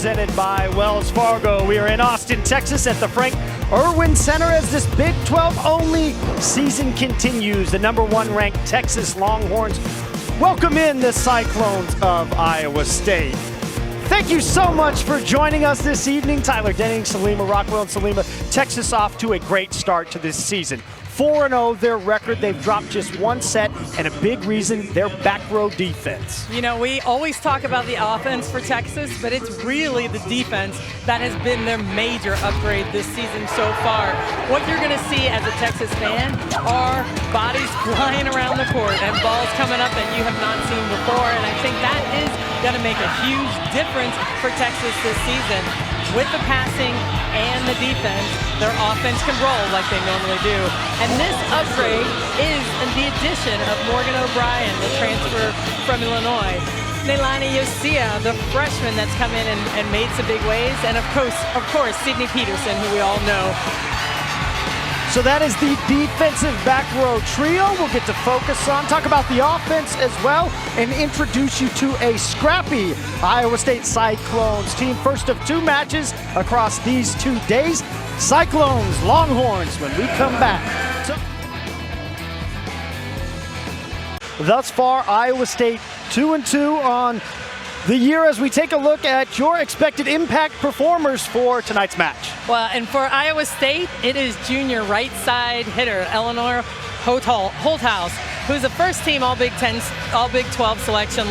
presented by Wells Fargo. We are in Austin, Texas at the Frank Irwin Center as this Big 12 only season continues. The #1 ranked Texas Longhorns welcome in the Cyclones of Iowa State. Thank you so much for joining us this evening. Tyler Denning, Salima Rockwell, and Salima. Texas off to a great start to this season. 4-0 their record. They've dropped just one set, and a big reason, their back row defense. You know, we always talk about the offense for Texas, but it's really the defense that has been their major upgrade this season so far. What you're going to see as a Texas fan are bodies flying around the court and balls coming up that you have not seen before, and I think that is going to make a huge difference for Texas this season. With the passing and the defense, their offense can roll like they normally do. And this upgrade is the addition of Morgan O'Brien, the transfer from Illinois. Neilani Yosia, the freshman that's come in and made some big waves. And of course, Sydney Peterson, who we all know. So that is the defensive back row trio we'll get to focus on, talk about the offense as well, and introduce you to a scrappy Iowa State Cyclones team. First of two matches across these 2 days. Cyclones, Longhorns when we come back. Thus far, Iowa State 2-2 on the year as we take a look at your expected impact performers for tonight's match. Well, and for Iowa State, it is junior right side hitter Eleanor Holthouse, who's a first team All Big 12 selection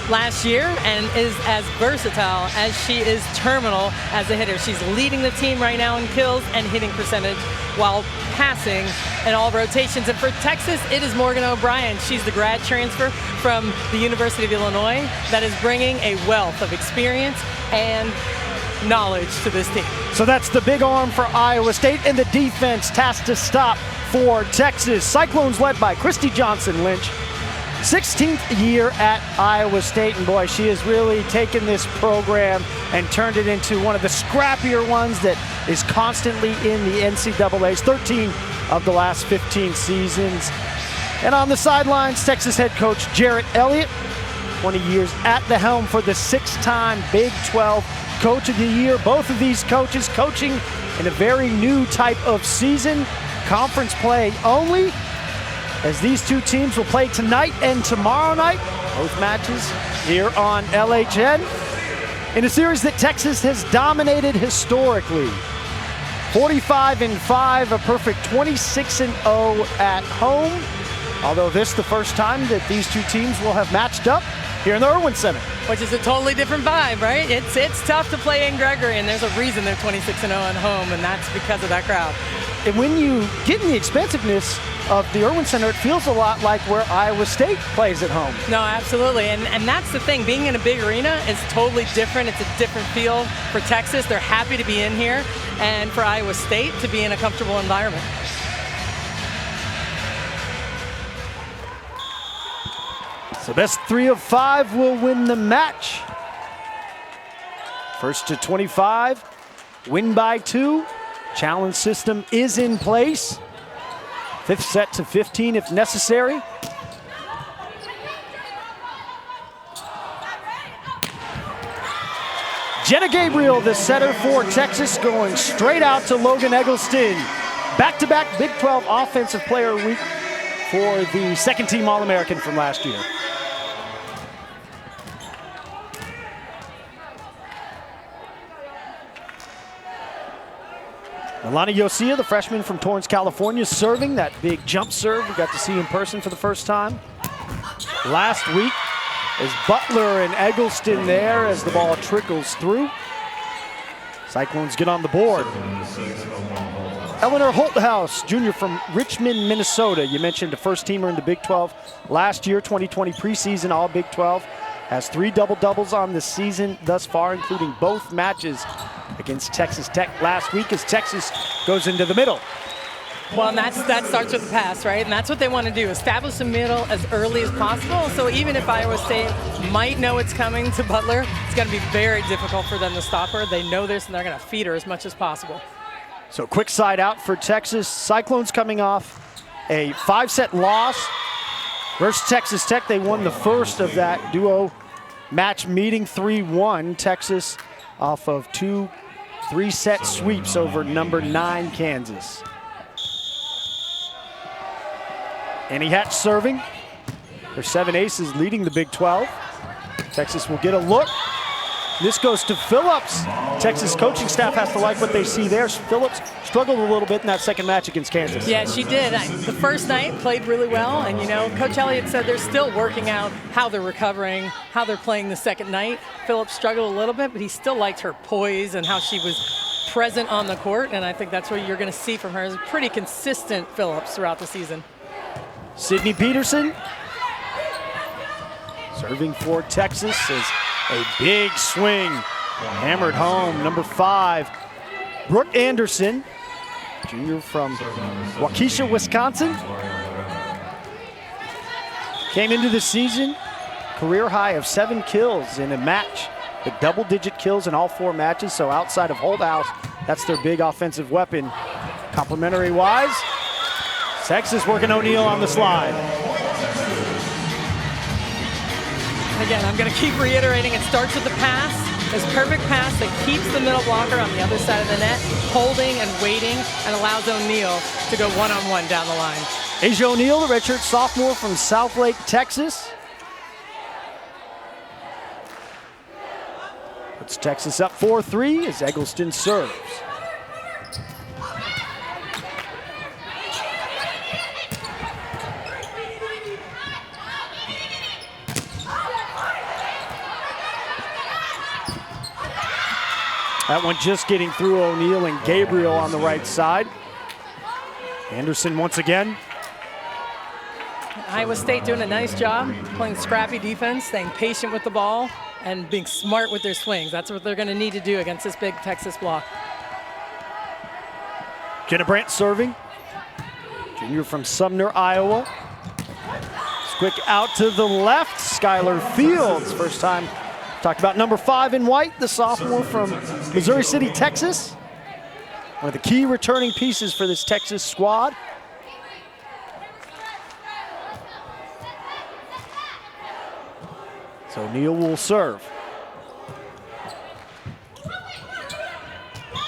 last year and is as versatile as she is terminal as a hitter. She's leading the team right now in kills and hitting percentage while passing in all rotations. And for Texas, it is Morgan O'Brien. She's the grad transfer from the University of Illinois that is bringing a wealth of experience and knowledge to this team. So that's the big arm for Iowa State, and the defense tasked to stop for Texas. Cyclones led by Christy Johnson-Lynch. 16th year at Iowa State, and boy, she has really taken this program and turned it into one of the scrappier ones that is constantly in the NCAA's. 13 of the last 15 seasons. And on the sidelines, Texas head coach Jarrett Elliott, 20 years at the helm for the 6-time Big 12 Coach of the Year. Both of these coaches coaching in a very new type of season, conference play only, as these two teams will play tonight and tomorrow night, both matches here on LHN, in a series that Texas has dominated historically. 45-5, a perfect 26-0 at home, although this is the first time that these two teams will have matched up here in the Irwin Center. Which is a totally different vibe, right? It's tough to play in Gregory, and there's a reason they're 26-0 at home, and that's because of that crowd. And when you get in the expensiveness of the Irwin Center, it feels a lot like where Iowa State plays at home. No, absolutely, and that's the thing. Being in a big arena is totally different. It's a different feel for Texas. They're happy to be in here, and for Iowa State to be in a comfortable environment. So best 3 of 5 will win the match. First to 25, win by 2. Challenge system is in place. 5th set to 15 if necessary. Jenna Gabriel, the setter for Texas, going straight out to Logan Eggleston. Back-to-back Big 12 Offensive Player of the Week for the second-team All-American from last year. Neilani Yosia, the freshman from Torrance, California, serving that big jump serve we got to see in person for the first time last week. Is Butler and Eggleston there as the ball trickles through. Cyclones get on the board. Eleanor Holthouse, junior from Richmond, Minnesota. You mentioned a first-teamer in the Big 12 last year, 2020 preseason All Big 12. Has 3 double-doubles on the season thus far, including both matches against Texas Tech last week as Texas goes into the middle. Well, and that starts with the pass, right? And that's what they want to do, establish the middle as early as possible. So even if Iowa State might know it's coming to Butler, it's going to be very difficult for them to stop her. They know this, and they're going to feed her as much as possible. So quick side out for Texas. Cyclones coming off a 5-set loss versus Texas Tech. They won the first of that duo match meeting 3-1. Texas off of 2 3-set sweeps over number 9 Kansas. Annie Hatch serving. Her 7 aces leading the Big 12. Texas will get a look. This goes to Phillips. Texas coaching staff has to like what they see there. Phillips struggled a little bit in that second match against Kansas. Yeah, she did. The first night played really well, and you know, Coach Elliott said they're still working out how they're recovering, how they're playing the second night. Phillips struggled a little bit, but he still liked her poise and how she was present on the court, and I think that's what you're going to see from her, is a pretty consistent Phillips throughout the season. Sydney Peterson serving for Texas is a big swing, hammered home. Number 5, Brooke Anderson, junior from Waukesha, Wisconsin. Came into the season, career high of 7 kills in a match, with double-digit kills in all 4 matches. So outside of Holdhouse, that's their big offensive weapon. Complimentary-wise, Texas working O'Neal on the slide. Again, I'm going to keep reiterating, it starts with the pass. This perfect pass that keeps the middle blocker on the other side of the net, holding and waiting, and allows O'Neal to go one-on-one down the line. Asia O'Neal, the redshirt sophomore from Southlake, Texas. Puts Texas up 4-3 as Eggleston serves. That one just getting through O'Neal and Gabriel on the right side. Anderson once again. Iowa State doing a nice job, playing scrappy defense, staying patient with the ball, and being smart with their swings. That's what they're going to need to do against this big Texas block. Jenna Brandt serving. Junior from Sumner, Iowa. Quick out to the left, Skylar Fields. First time talked about number 5 in white, the sophomore from Missouri City, Texas. One of the key returning pieces for this Texas squad. So O'Neal will serve.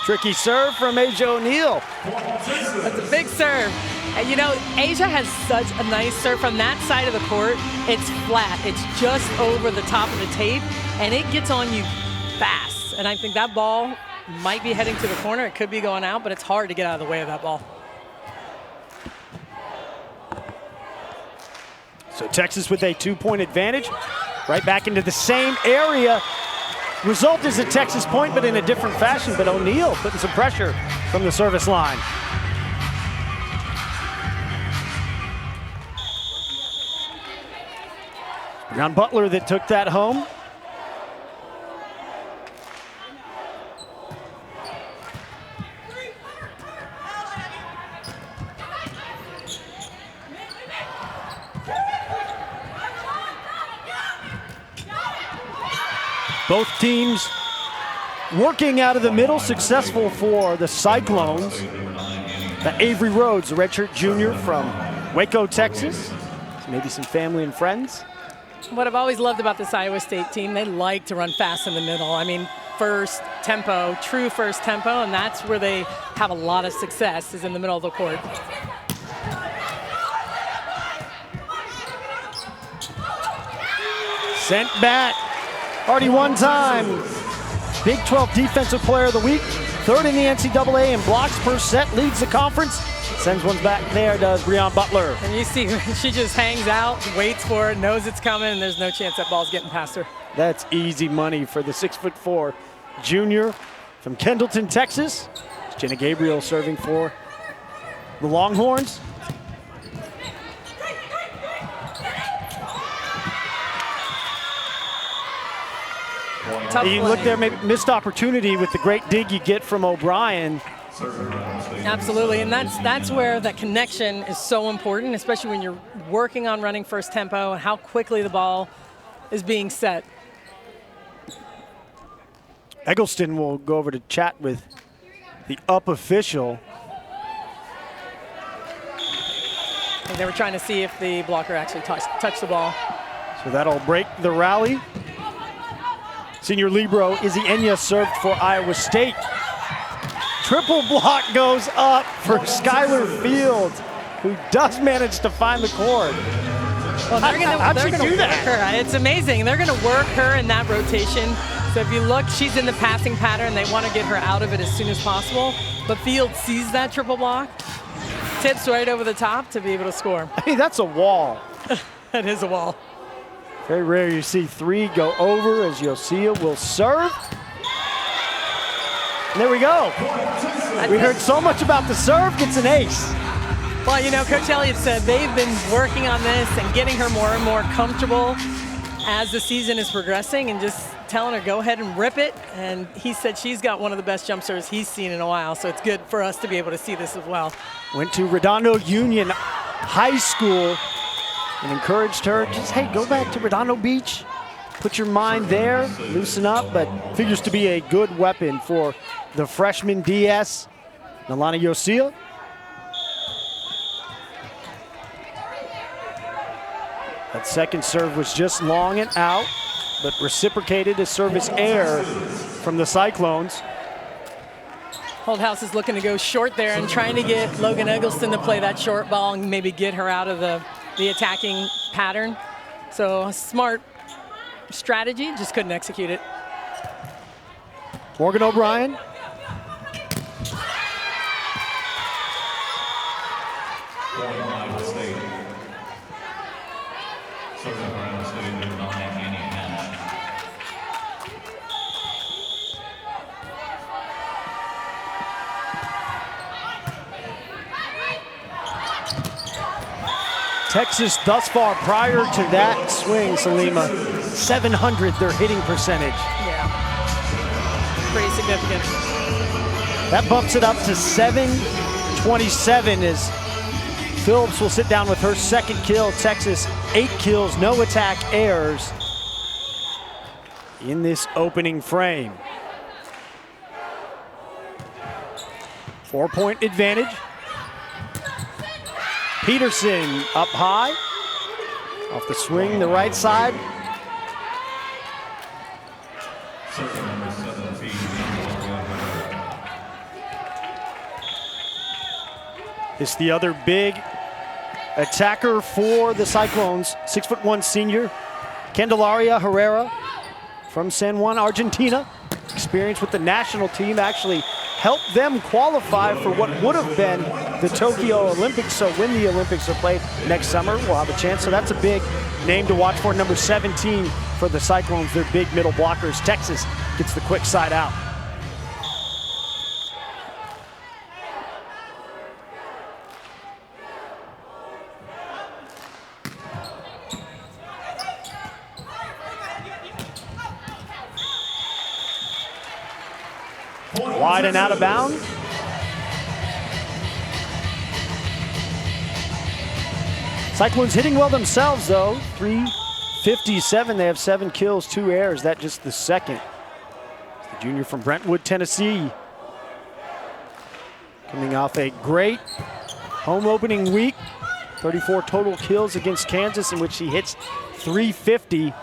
Tricky serve from Asia O'Neal. That's a big serve. And you know, Asia has such a nice serve from that side of the court. It's flat. It's just over the top of the tape, and it gets on you fast. And I think that ball might be heading to the corner. It could be going out, but it's hard to get out of the way of that ball. So Texas with a 2-point advantage. Right back into the same area. Result is a Texas point, but in a different fashion. But O'Neal putting some pressure from the service line. Brown Butler that took that home. Both teams working out of the middle, successful for the Cyclones. Avery Rhodes, the redshirt junior from Waco, Texas. Maybe some family and friends. What I've always loved about this Iowa State team, they like to run fast in the middle. I mean, first tempo, true first tempo, and that's where they have a lot of success, is in the middle of the court. Sent back. Already one time. Big 12 Defensive Player of the Week. 3rd in the NCAA in blocks per set. Leads the conference. Sends one back there, does Breon Butler. And you see she just hangs out, waits for it, knows it's coming, and there's no chance that ball's getting past her. That's easy money for the 6'4" junior from Kendleton, Texas. Jenna Gabriel serving for the Longhorns. You look there, maybe missed opportunity with the great dig you get from O'Brien. Absolutely, and that's where that connection is so important, especially when you're working on running first tempo and how quickly the ball is being set. Eggleston will go over to chat with the up official. And they were trying to see if the blocker actually touched the ball. So that'll break the rally. Senior libero Izzy Enya served for Iowa State. Triple block goes up for Skylar Fields, who does manage to find the cord. Well, they're going to work her. It's amazing. They're going to work her in that rotation. So if you look, she's in the passing pattern. They want to get her out of it as soon as possible. But Fields sees that triple block, tips right over the top to be able to score. Hey, that's a wall. That is a wall. Very rare you see three go over as Yosia will serve. And there we go. We heard so much about the serve, gets an ace. Well, you know, Coach Elliott said they've been working on this and getting her more and more comfortable as the season is progressing and just telling her, go ahead and rip it. And he said she's got one of the best jump serves he's seen in a while, so it's good for us to be able to see this as well. Went to Redondo Union High School and encouraged her, just, hey, go back to Redondo Beach, put your mind there, loosen up, but figures to be a good weapon for the freshman DS, Nalana Yosia. That second serve was just long and out, but reciprocated a service error from the Cyclones. Holthouse is looking to go short there and trying to get Logan Eggleston to play that short ball and maybe get her out of the attacking pattern. So a smart strategy, just couldn't execute it. Morgan O'Brien. Texas thus far prior to that swing, Salima, 700 their hitting percentage. Yeah, pretty significant. That bumps it up to 727 as Phillips will sit down with her second kill. Texas, 8 kills, no attack errors in this opening frame. 4-point advantage. Peterson up high, off the swing, the right side. It's the other big attacker for the Cyclones, 6'1" senior, Candelaria Herrera from San Juan, Argentina. Experience with the national team, actually helped them qualify for what would have been the Tokyo Olympics. So when the Olympics are played next summer, we'll have a chance. So that's a big name to watch for. Number 17 for the Cyclones, their big middle blockers. Texas gets the quick side out. Wide and out of bounds. Cyclones hitting well themselves, though. 357. They have 7 kills, 2 errors. That just the second. The junior from Brentwood, Tennessee. Coming off a great home opening week. 34 total kills against Kansas, in which he hits 350.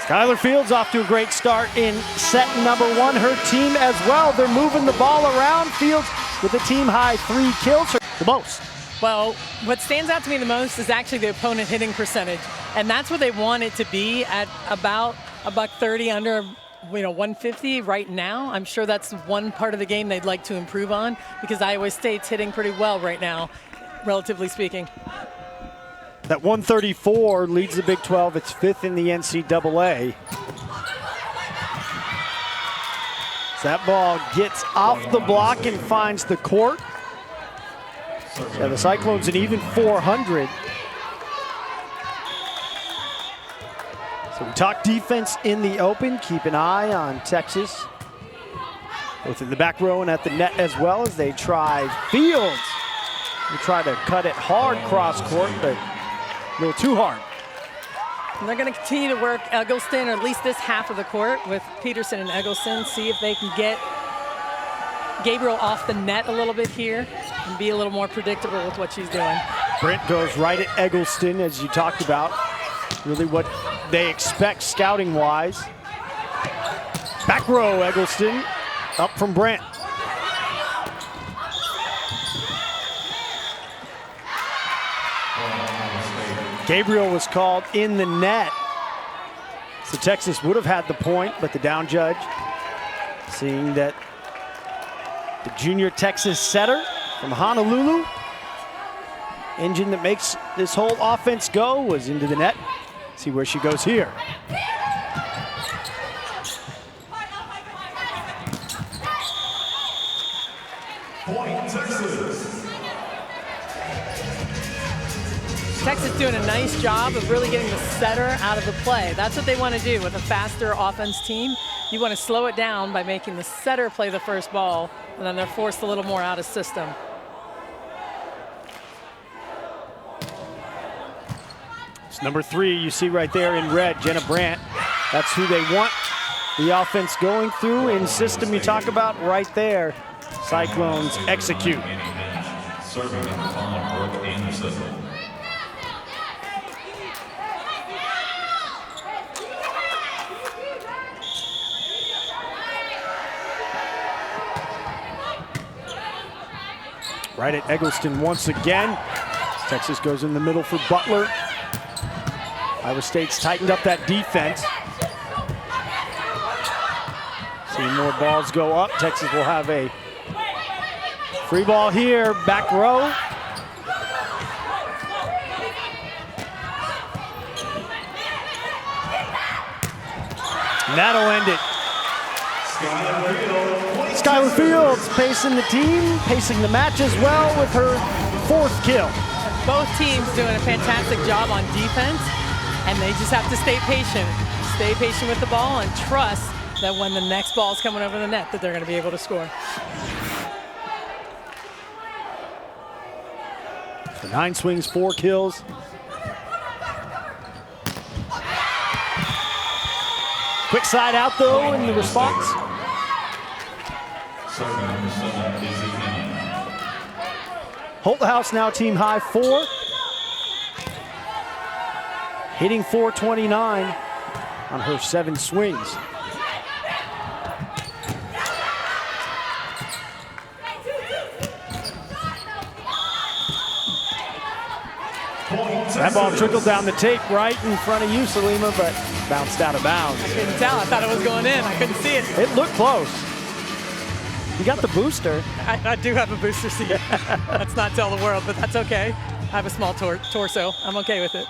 Skylar Fields off to a great start in set number 1. Her team as well. They're moving the ball around. Fields with a team high 3 kills, the most. Well, what stands out to me the most is actually the opponent hitting percentage. And that's what they want it to be at about $130 under 150 right now. I'm sure that's one part of the game they'd like to improve on because Iowa State's hitting pretty well right now, relatively speaking. That 134 leads the Big 12. It's 5th in the NCAA. So that ball gets off the block and finds the court. Yeah, the Cyclones an even 400. So we talk defense in the open. Keep an eye on Texas, both in the back row and at the net as well, as they try Fields. They try to cut it hard cross court, but a little too hard. And they're going to continue to work Eggleston, or at least this half of the court, with Peterson and Eggleston, see if they can get Gabriel off the net a little bit here. and be a little more predictable with what she's doing. Brent goes right at Eggleston, as you talked about. Really what they expect scouting-wise. Back row, Eggleston, up from Brent. Gabriel was called in the net. So Texas would have had the point, but the down judge, seeing that the junior Texas setter from Honolulu, engine that makes this whole offense go, was into the net. See where she goes here. Point, Texas. Texas doing a nice job of really getting the setter out of the play. That's what they want to do with a faster offense team. You want to slow it down by making the setter play the first ball, and then they're forced a little more out of system. It's number 3 you see right there in red, Jenna Brandt. That's who they want the offense going through in system you talk about right there. Cyclones execute. Serving in the time, Brooke Anderson. Right at Eggleston once again. Texas goes in the middle for Butler. Iowa State's tightened up that defense. See more balls go up. Texas will have a free ball here, back row. And that'll end it. Skylar Fields pacing the team, pacing the match as well with her 4th kill. Both teams doing a fantastic job on defense, and they just have to stay patient. Stay patient with the ball and trust that when the next ball is coming over the net that they're going to be able to score. So 9 swings, 4 kills. Quick side out though in the response. Holthouse now team high 4. Hitting .429 on her 7 swings. That ball trickled down the tape right in front of you, Salima, but bounced out of bounds. I couldn't tell. I thought it was going in. I couldn't see it. It looked close. You got the booster. I do have a booster seat. Let's not tell the world, but that's okay. I have a small torso. I'm okay with it.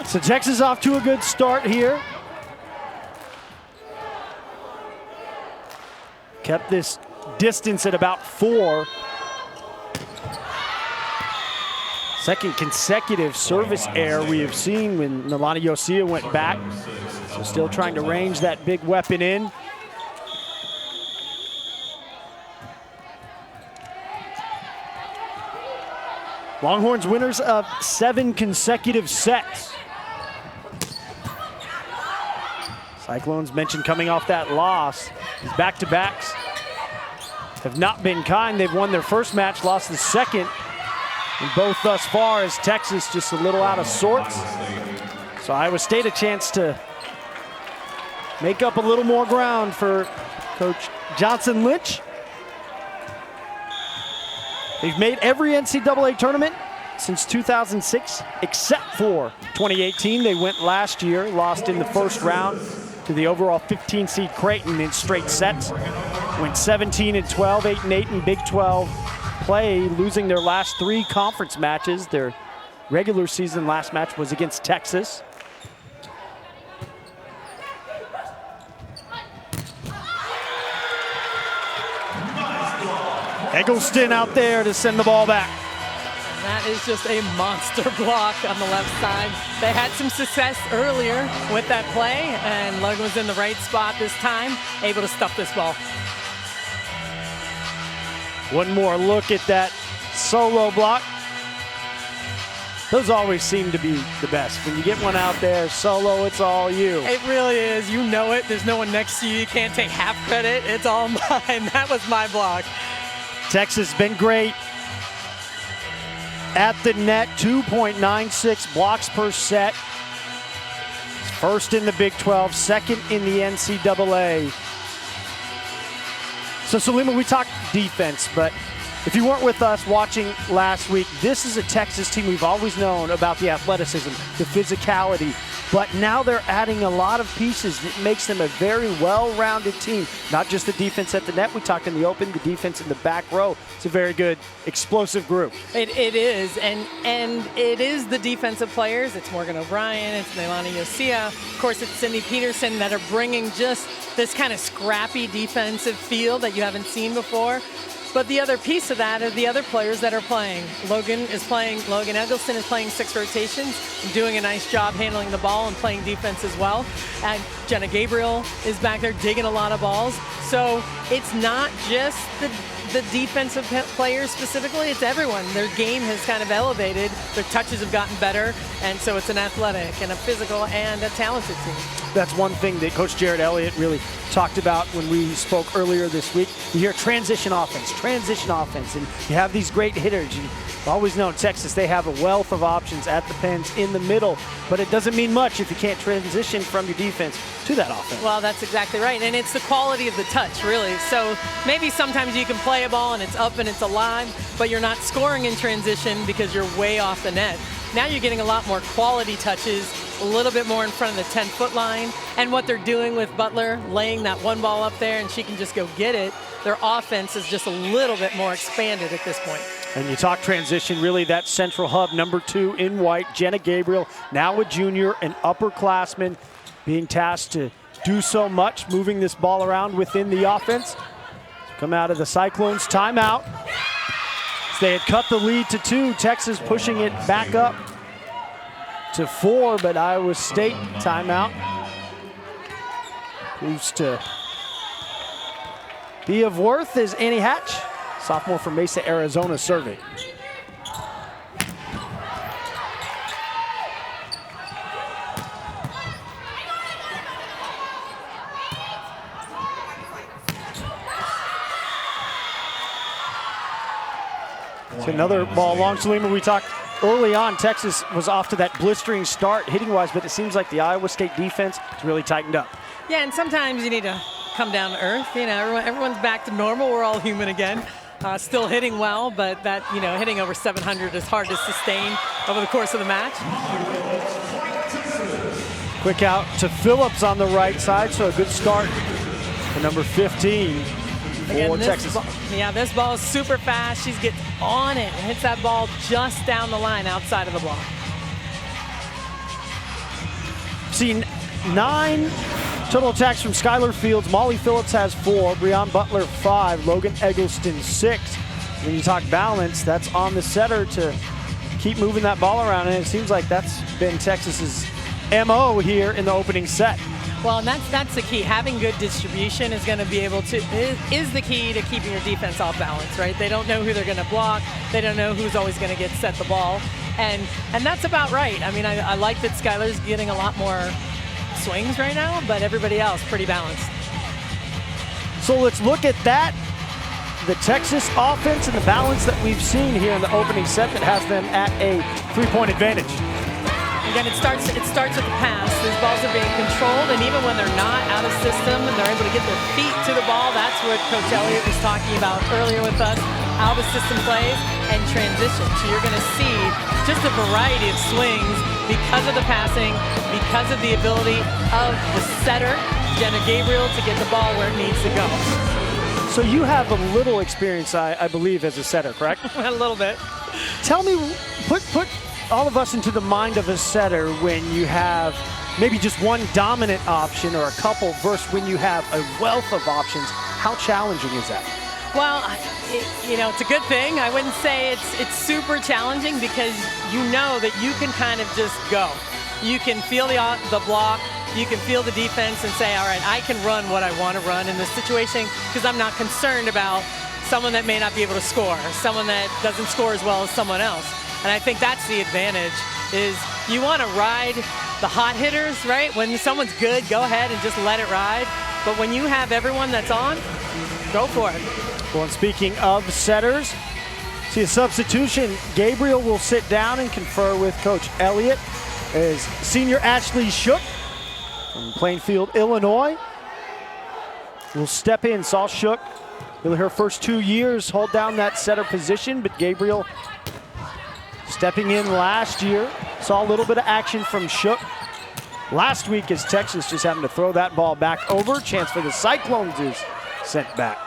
So Texas off to a good start here. Kept this distance at about 4. Second consecutive service error we have seen when Nalani Yosia went back. So still trying to range that big weapon in. Longhorns winners of 7 consecutive sets. Cyclones mentioned coming off that loss. These back-to-backs have not been kind. They've won their first match, lost the second. And both thus far as Texas just a little out of sorts. So Iowa State a chance to make up a little more ground for Coach Johnson Lynch. They've made every NCAA tournament since 2006, except for 2018. They went last year, lost in the first round to the overall 15 seed Creighton in straight sets. Went 17-12, 8-8 in Big 12 play, losing their last 3 conference matches. Their regular season last match was against Texas. Eggleston out there to send the ball back. That is just a monster block on the left side. They had some success earlier with that play, and Logan was in the right spot this time, able to stuff this ball. One more look at that solo block. Those always seem to be the best. When you get one out there solo, it's all you. It really is. You know it. There's no one next to you. You can't take half credit. It's all mine. That was my block. Texas has been great at the net, 2.96 blocks per set. First in the Big 12, second in the NCAA. So, Salima, we talked defense, but if you weren't with us watching last week, this is a Texas team we've always known about the athleticism, the physicality, but now they're adding a lot of pieces that makes them a very well-rounded team. Not just the defense at the net, we talked in the open, the defense in the back row. It's a very good, explosive group. It is, and it is the defensive players. It's Morgan O'Brien, it's Leilani Yosia, of course it's Cindy Peterson that are bringing just this kind of scrappy defensive feel that you haven't seen before. But the other piece of that are the other players that are playing. Logan Eggleston is playing 6 rotations, doing a nice job handling the ball and playing defense as well. And Jenna Gabriel is back there digging a lot of balls. So it's not just the defensive players specifically, it's everyone. Their game has kind of elevated, their touches have gotten better, and so it's an athletic and a physical and a talented team. That's one thing that Coach Jared Elliott really talked about when we spoke earlier this week. You hear transition offense, and you have these great hitters. You've always known Texas, they have a wealth of options at the pins in the middle, but it doesn't mean much if you can't transition from your defense to that offense. Well, that's exactly right, and it's the quality of the touch, really. So maybe sometimes you can play a ball and it's up and it's alive, but you're not scoring in transition because you're way off the net. Now you're getting a lot more quality touches, a little bit more in front of the 10-foot line. And what they're doing with Butler, laying that one ball up there and she can just go get it, their offense is just a little bit more expanded at this point. And you talk transition, really that central hub, number 2 in white, Jenna Gabriel, now a junior, an upperclassman, being tasked to do so much, moving this ball around within the offense. Come out of the Cyclones timeout. They had cut the lead to 2, Texas pushing it back up to 4, but Iowa State timeout proves to be of worth as Annie Hatch, sophomore from Mesa, Arizona, serving. It's another ball long. Salima, we talked early on, Texas was off to that blistering start hitting-wise, but it seems like the Iowa State defense has really tightened up. Yeah, and sometimes you need to come down to earth. You know, everyone's back to normal. We're all human again. Still hitting well, but that, you know, hitting over 700 is hard to sustain over the course of the match. Quick out to Phillips on the right side, so a good start for number 15 for Texas. This ball is super fast. She gets on it and hits that ball just down the line outside of the block. Seen 9 total attacks from Skylar Fields. Molly Phillips has 4, Breon Butler 5, Logan Eggleston 6. When you talk balance, that's on the setter to keep moving that ball around, and it seems like that's been Texas's MO here in the opening set. Well, and that's the key. Having good distribution is going to be able to is the key to keeping your defense off balance, right? They don't know who they're going to block. They don't know who's always going to get set the ball, and that's about right. I mean, I like that Skylar's getting a lot more swings right now, but everybody else pretty balanced. So let's look at that. The Texas offense and the balance that we've seen here in the opening set that has them at a 3-point advantage. Again, it starts with the pass. These balls are being controlled, and even when they're not out of system and they're able to get their feet to the ball, that's what Coach Elliott was talking about earlier with us. Out of system plays and transition. So you're going to see just a variety of swings because of the passing, because of the ability of the setter, Jenna Gabriel, to get the ball where it needs to go. So you have a little experience, I believe, as a setter, correct? A little bit. Tell me, put all of us into the mind of a setter when you have maybe just one dominant option or a couple versus when you have a wealth of options. How challenging is that? Well, it's a good thing. I wouldn't say it's super challenging because you know that you can kind of just go. You can feel the block, you can feel the defense and say, all right, I can run what I want to run in this situation because I'm not concerned about someone that may not be able to score, someone that doesn't score as well as someone else. And I think that's the advantage, is you want to ride the hot hitters, right? When someone's good, go ahead and just let it ride. But when you have everyone that's on, go for it. Well, and speaking of setters, See a substitution. Gabriel will sit down and confer with Coach Elliott as senior Ashley Shook from Plainfield, Illinois will step in. Saw Shook, really her first 2 years, hold down that setter position, but Gabriel stepping in last year. Saw a little bit of action from Shook last week as Texas just having to throw that ball back over. Chance for the Cyclones is sent back.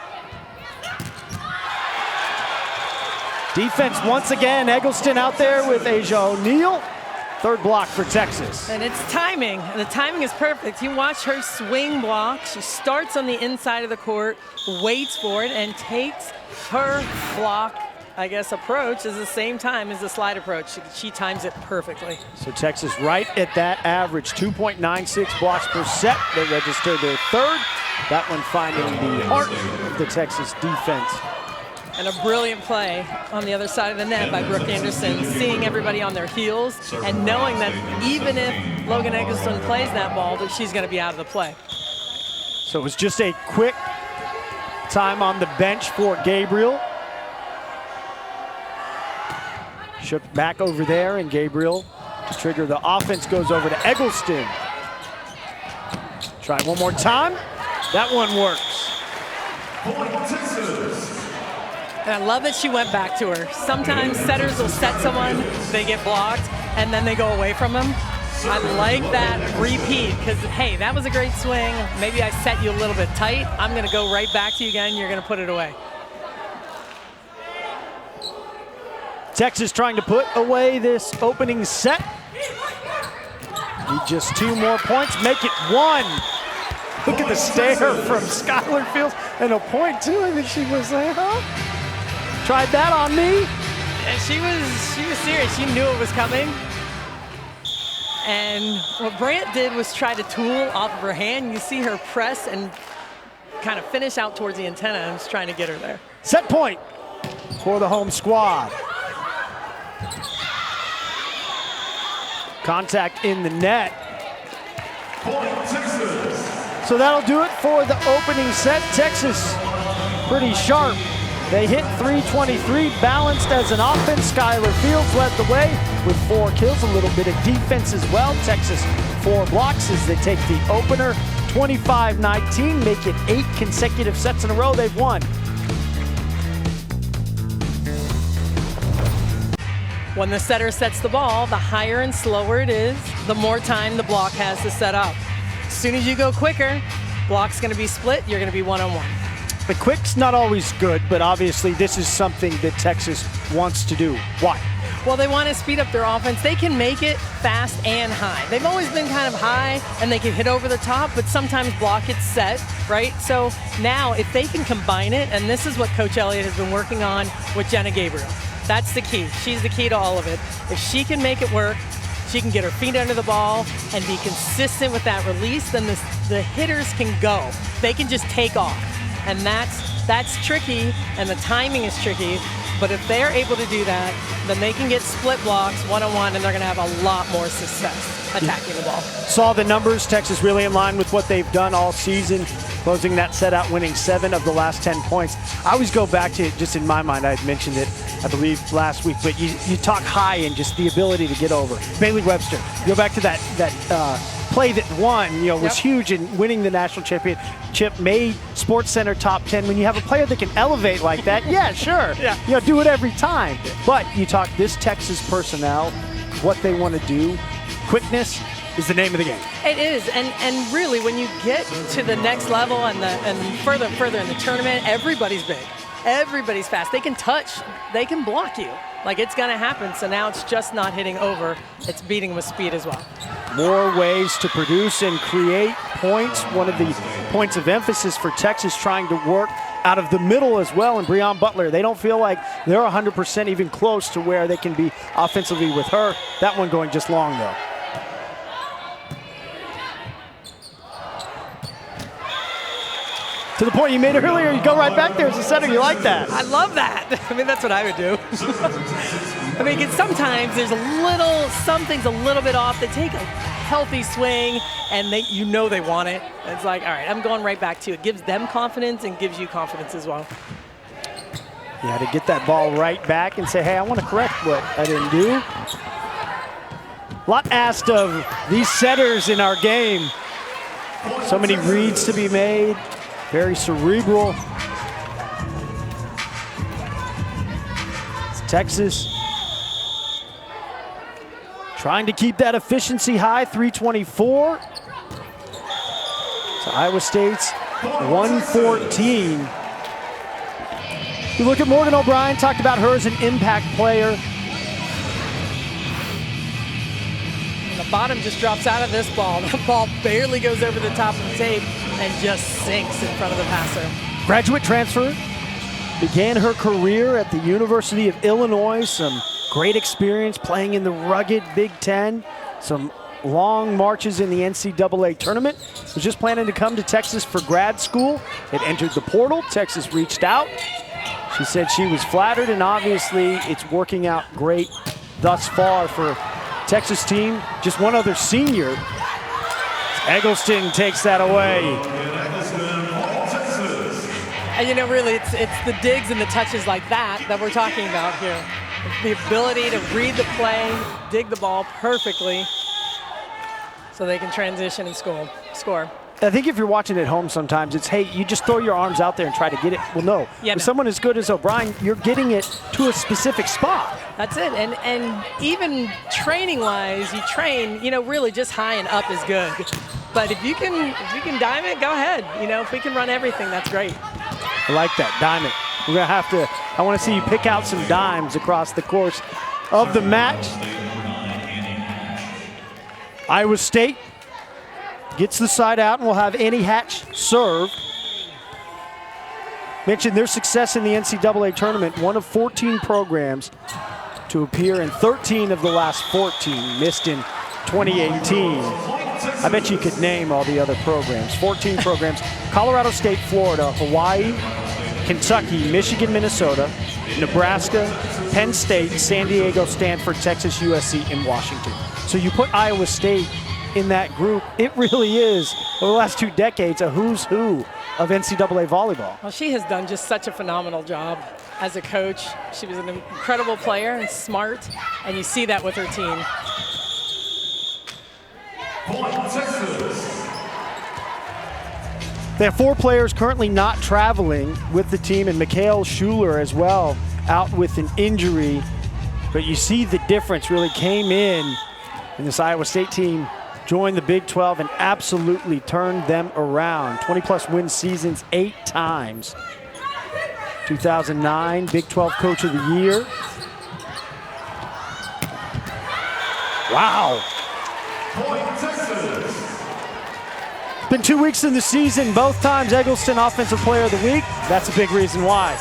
Defense once again, Eggleston out there with Asia O'Neal. Third block for Texas. And it's timing. The timing is perfect. You watch her swing block. She starts on the inside of the court, waits for it, and takes her block, I guess, approach is the same time as the slide approach. She times it perfectly. So Texas right at that average, 2.96 blocks per set. They registered their third. That one finding the heart of the Texas defense. And a brilliant play on the other side of the net by Brooke Anderson, seeing everybody on their heels and knowing that even if Logan Eggleston plays that ball, that she's going to be out of the play. So it was just a quick time on the bench for Gabriel. Shook back over there, and Gabriel to trigger the offense goes over to Eggleston. Try one more time. That one works. And I love that she went back to her. Sometimes setters will set someone, they get blocked, and then they go away from them. I like that repeat because, hey, that was a great swing. Maybe I set you a little bit tight. I'm going to go right back to you again. You're going to put it away. Texas trying to put away this opening set. Need just 2 more points, make it 1. Look at the stare from Skylar Fields, and a point too. I think she was like, huh? Tried that on me. And she was serious. She knew it was coming. And what Brandt did was try to tool off of her hand. You see her press and kind of finish out towards the antenna and was trying to get her there. Set point for the home squad. Contact in the net. So that'll do it for the opening set. Texas pretty sharp. They hit 323, balanced as an offense. Skylar Fields led the way with 4 kills, a little bit of defense as well. Texas 4 blocks as they take the opener 25-19, make it 8 consecutive sets in a row they've won. When the setter sets the ball, the higher and slower it is, the more time the block has to set up. As soon as you go quicker, block's going to be split, you're going to be one-on-one. The quick's not always good, but obviously this is something that Texas wants to do. Why? Well, they want to speed up their offense. They can make it fast and high. They've always been kind of high, and they can hit over the top, but sometimes block gets set, right? So now if they can combine it, and this is what Coach Elliott has been working on with Jenna Gabriel. That's the key. She's the key to all of it. If she can make it work, she can get her feet under the ball and be consistent with that release, then the hitters can go. They can just take off. And that's tricky, and the timing is tricky. But if they're able to do that, then they can get split blocks one-on-one, and they're going to have a lot more success attacking the ball. Saw the numbers. Texas really in line with what they've done all season, closing that set out, winning 7 of the last 10 points. I always go back to it, just in my mind, I had mentioned it, I believe, last week, but you talk high and just the ability to get over. Bailey Webster, go back to that play that won, was huge in winning the national championship, made SportsCenter top 10. When you have a player that can elevate like that, yeah, sure. Yeah. Do it every time. But you talk this Texas personnel, what they want to do, quickness is the name of the game. It is, and really when you get to the next level and further in the tournament, everybody's big. Everybody's fast. They can touch, they can block you. Like, it's going to happen. So now it's just not hitting over, it's beating with speed as well. More ways to produce and create points. One of the points of emphasis for Texas, trying to work out of the middle as well. And Breon Butler, they don't feel like they're 100% even close to where they can be offensively with her. That one going just long though. To the point you made earlier, you go right back there as a setter. You like that? I love that. I mean, that's what I would do. I mean, 'cause sometimes there's something's a little bit off. They take a healthy swing, and they want it. It's like, all right, I'm going right back to it. It gives them confidence and gives you confidence as well. Yeah, to get that ball right back and say, hey, I want to correct what I didn't do. A lot asked of these setters in our game. So many reads to be made, very cerebral. It's Texas trying to keep that efficiency high, 324. So Iowa State's 114. You look at Morgan O'Brien, talked about her as an impact player. The bottom just drops out of this ball. The ball barely goes over the top of the tape and just sinks in front of the passer. Graduate transfer, began her career at the University of Illinois. Some great experience playing in the rugged Big Ten. Some long marches in the NCAA tournament. Was just planning to come to Texas for grad school. It entered the portal. Texas reached out. She said she was flattered, and obviously it's working out great thus far for Texas team. Just one other senior. Eggleston takes that away. And you know, really, it's the digs and the touches like that we're talking about here. The ability to read the play, dig the ball perfectly so they can transition and score. I think if you're watching at home sometimes, it's, hey, you just throw your arms out there and try to get it. Well, no. Yeah, With someone as good as O'Brien, you're getting it to a specific spot. That's it. And even training-wise, you train, you know, really just high and up is good. But if you can dime it, go ahead. You know, if we can run everything, that's great. I like that, dime it. We're going to have to, I want to see you pick out some dimes across the course of the match. Iowa State gets the side out, and we'll have Annie Hatch serve. Mentioned their success in the NCAA tournament, one of 14 programs to appear in 13 of the last 14, missed in 2018. I bet you could name all the other programs. 14 programs: Colorado State, Florida, Hawaii, Kentucky, Michigan, Minnesota, Nebraska, Penn State, San Diego, Stanford, Texas, USC, and Washington. So you put Iowa State in that group, it really is, over the last 2 decades, a who's who of NCAA volleyball. Well, she has done just such a phenomenal job as a coach. She was an incredible player and smart, and you see that with her team. They have 4 players currently not traveling with the team, and Mikhail Schuler as well, out with an injury. But you see the difference really came in, and this Iowa State team joined the Big 12 and absolutely turned them around. 20-plus win seasons 8 times. 2009, Big 12 Coach of the Year. Wow. It's been 2 weeks in the season, both times Eggleston Offensive Player of the Week. That's a big reason why.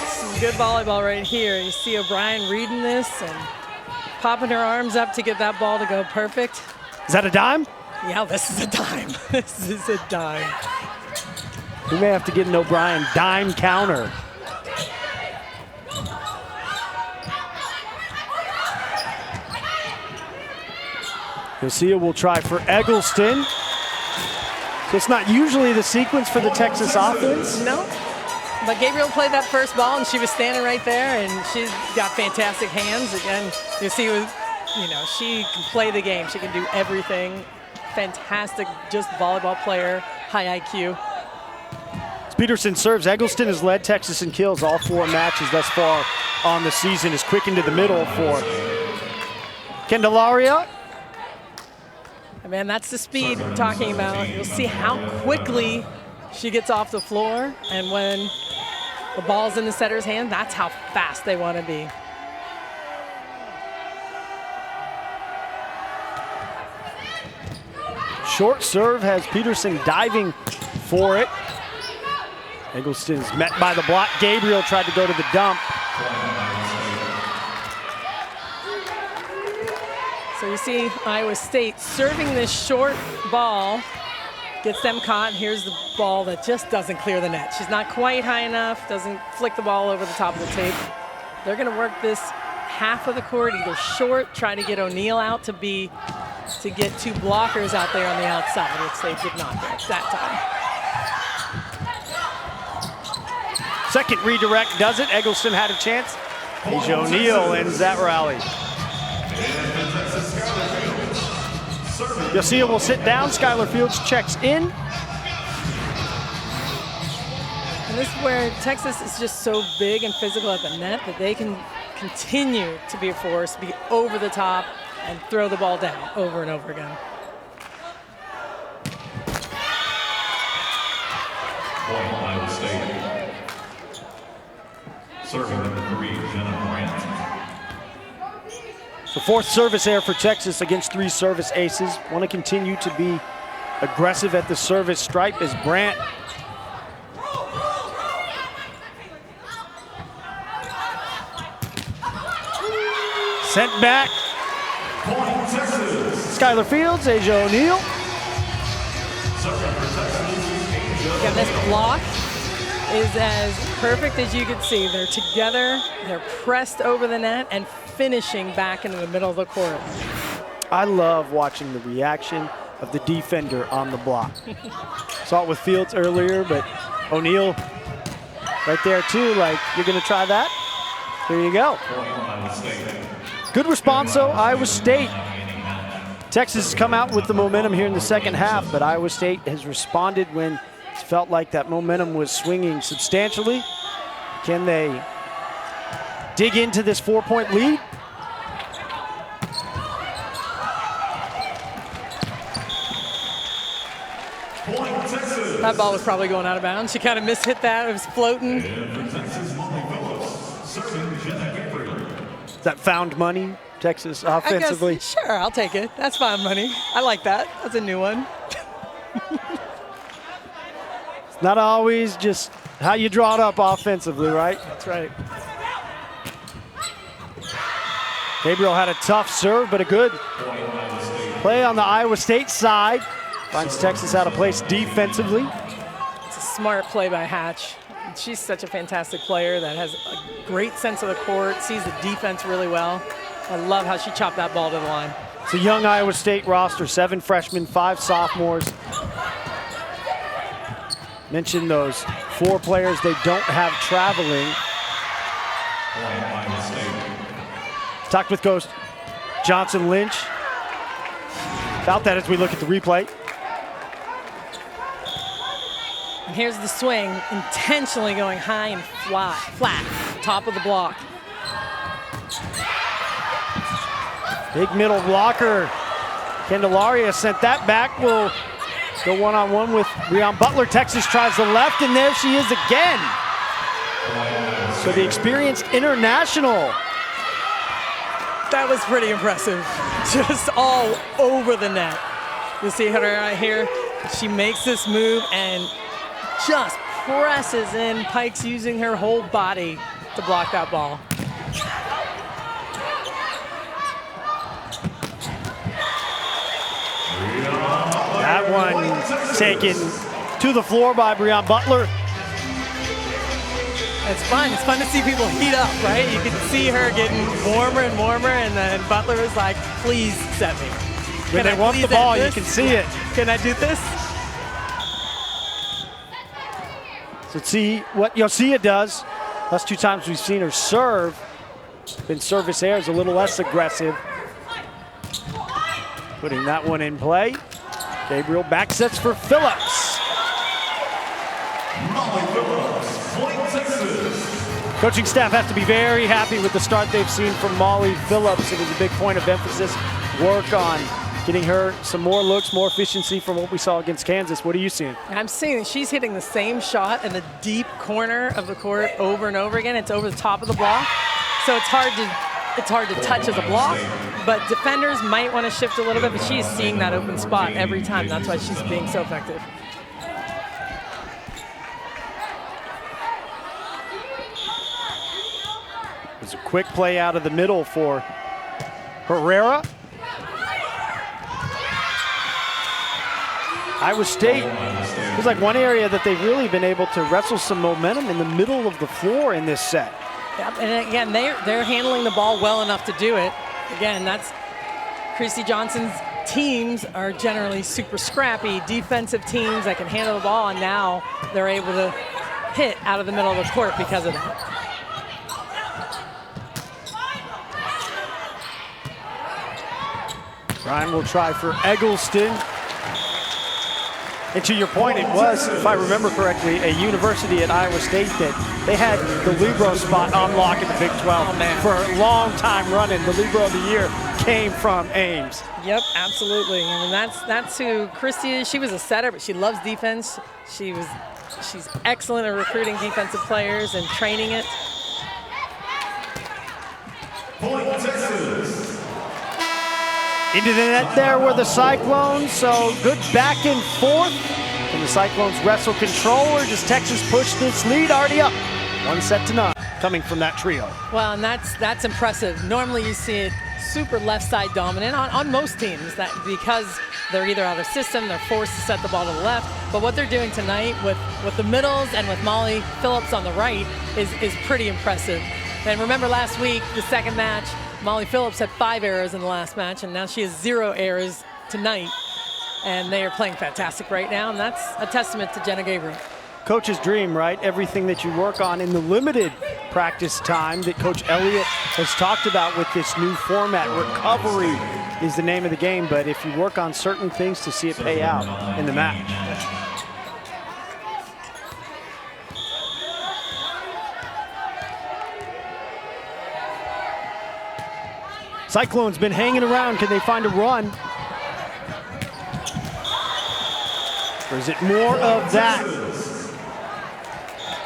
Some good volleyball right here. You see O'Brien reading this and popping her arms up to get that ball to go perfect. Is that a dime? Yeah, this is a dime. This is a dime. We may have to get an O'Brien dime counter. Garcia will try for Eggleston. So it's not usually the sequence for the Texas offense. No, but Gabriel played that first ball, and she was standing right there, and she's got fantastic hands. Again, you see, you know, she can play the game. She can do everything. Fantastic, just volleyball player, high IQ. As Peterson serves, Eggleston has led Texas in kills all 4 matches thus far on the season. Is quick into the middle for Candelaria. Man, that's the speed we're talking about. You'll see how quickly she gets off the floor, and when the ball's in the setter's hand, that's how fast they want to be. Short serve has Peterson diving for it. Eggleston's met by the block. Gabriel tried to go to the dump. So you see Iowa State serving this short ball, gets them caught. Here's the ball that just doesn't clear the net. She's not quite high enough, doesn't flick the ball over the top of the tape. They're gonna work this half of the court, either short, trying to get O'Neal out to get 2 blockers out there on the outside, which they did not get that time. Second redirect does it. Eggleston had a chance. Asia O'Neal ends that rally. Yossia will sit down. Skylar Fields checks in. And this is where Texas is just so big and physical at the net that they can continue to be a force, be over the top, and throw the ball down over and over again. Point Iowa State. Serving number 3, Jenna Brandt. The fourth service error for Texas against 3 service aces. Want to continue to be aggressive at the service stripe as Brandt sent back. Point Texas. Skylar Fields, Asia O'Neal. Serving for Texas, Asia. Again, this block is as perfect as you can see. They're together, they're pressed over the net, and finishing back into the middle of the court. I love watching the reaction of the defender on the block. Saw it with Fields earlier, but O'Neal right there too, like, you're gonna try that? Here you go. Point Iowa State. Good response though, Iowa State. Texas has come out with the momentum here in the second half, but Iowa State has responded when it felt like that momentum was swinging substantially. Can they dig into this 4-point lead? Point Texas. That ball was probably going out of bounds. She kind of mishit that. It was floating. And for Texas, Molly Phillips. Serving Jenna Gifford. Is that found money, Texas I offensively? guess, sure, I'll take it. That's fine money. I like that. That's a new one. It's not always just how you draw it up offensively, right? That's right. Gabriel had a tough serve, but a good Point Iowa State. play on the Iowa State side. Finds Texas out of place defensively. It's a smart play by Hatch. She's such a fantastic player that has a great sense of the court, sees the defense really well. I love how she chopped that ball to the line. It's a young Iowa State roster, 7 freshmen, 5 sophomores. Mentioned those 4 players they don't have traveling. Point Iowa State. Talked with Coach Johnson Lynch about that as we look at the replay. And here's the swing, intentionally going high and flat, top of the block. Big middle blocker. Candelaria sent that back. Will go one-on-one with Breon Butler. Texas tries the left, and there she is again. So the experienced international. That was pretty impressive. Just all over the net. You see her right here? She makes this move and just presses in. Pike's using her whole body to block that ball. That one taken to the floor by Breon Butler. It's fun. It's fun to see people heat up, right? You can see her getting warmer and warmer, and then Butler is like, please set me. When they want the ball, you can see it. Can I do this? So let's see what Yossia does. Last 2 times we've seen her serve. Been service errors a little less aggressive. Putting that one in play. Gabriel back sets for Phillips. Molly Phillips. Point Texas. Coaching staff has to be very happy with the start they've seen from Molly Phillips. It was a big point of emphasis. Work on getting her some more looks, more efficiency from what we saw against Kansas. What are you seeing? I'm seeing she's hitting the same shot in the deep corner of the court over and over again. It's over the top of the block, so it's hard to touch as a block. But defenders might want to shift a little bit, but she's seeing that open spot every time. That's why she's being so effective. It was a quick play out of the middle for Herrera. Iowa State was like one area that they've really been able to wrestle some momentum in the middle of the floor in this set. Yep, and again, they're handling the ball well enough to do it. Again, that's Christy Johnson's teams are generally super scrappy, defensive teams that can handle the ball, and now they're able to hit out of the middle of the court because of that. Ryan will try for Eggleston. And to your point, it was, if I remember correctly, a university at Iowa State that they had the Libero spot on lock in the Big 12 for a long time running. The Libero of the Year came from Ames. Yep, absolutely. I mean, that's who Christy is. She was a setter, but she loves defense. She's excellent at recruiting defensive players and training it. Into the net there were the Cyclones, so good back and forth. And the Cyclones wrestle control, just Texas pushed this lead already up. 1-0 coming from that trio. Well, and that's impressive. Normally you see it super left side dominant on most teams, that because they're either out of system, they're forced to set the ball to the left. But what they're doing tonight with the middles and with Molly Phillips on the right is pretty impressive. And remember last week, the second match, Molly Phillips had 5 errors in the last match, and now she has 0 errors tonight. And they are playing fantastic right now, and that's a testament to Jenna Gabriel. Coach's dream, right? Everything that you work on in the limited practice time that Coach Elliott has talked about with this new format. Recovery is the name of the game, but if you work on certain things to see it pay out in the match. Cyclone's been hanging around. Can they find a run? Or is it more of that?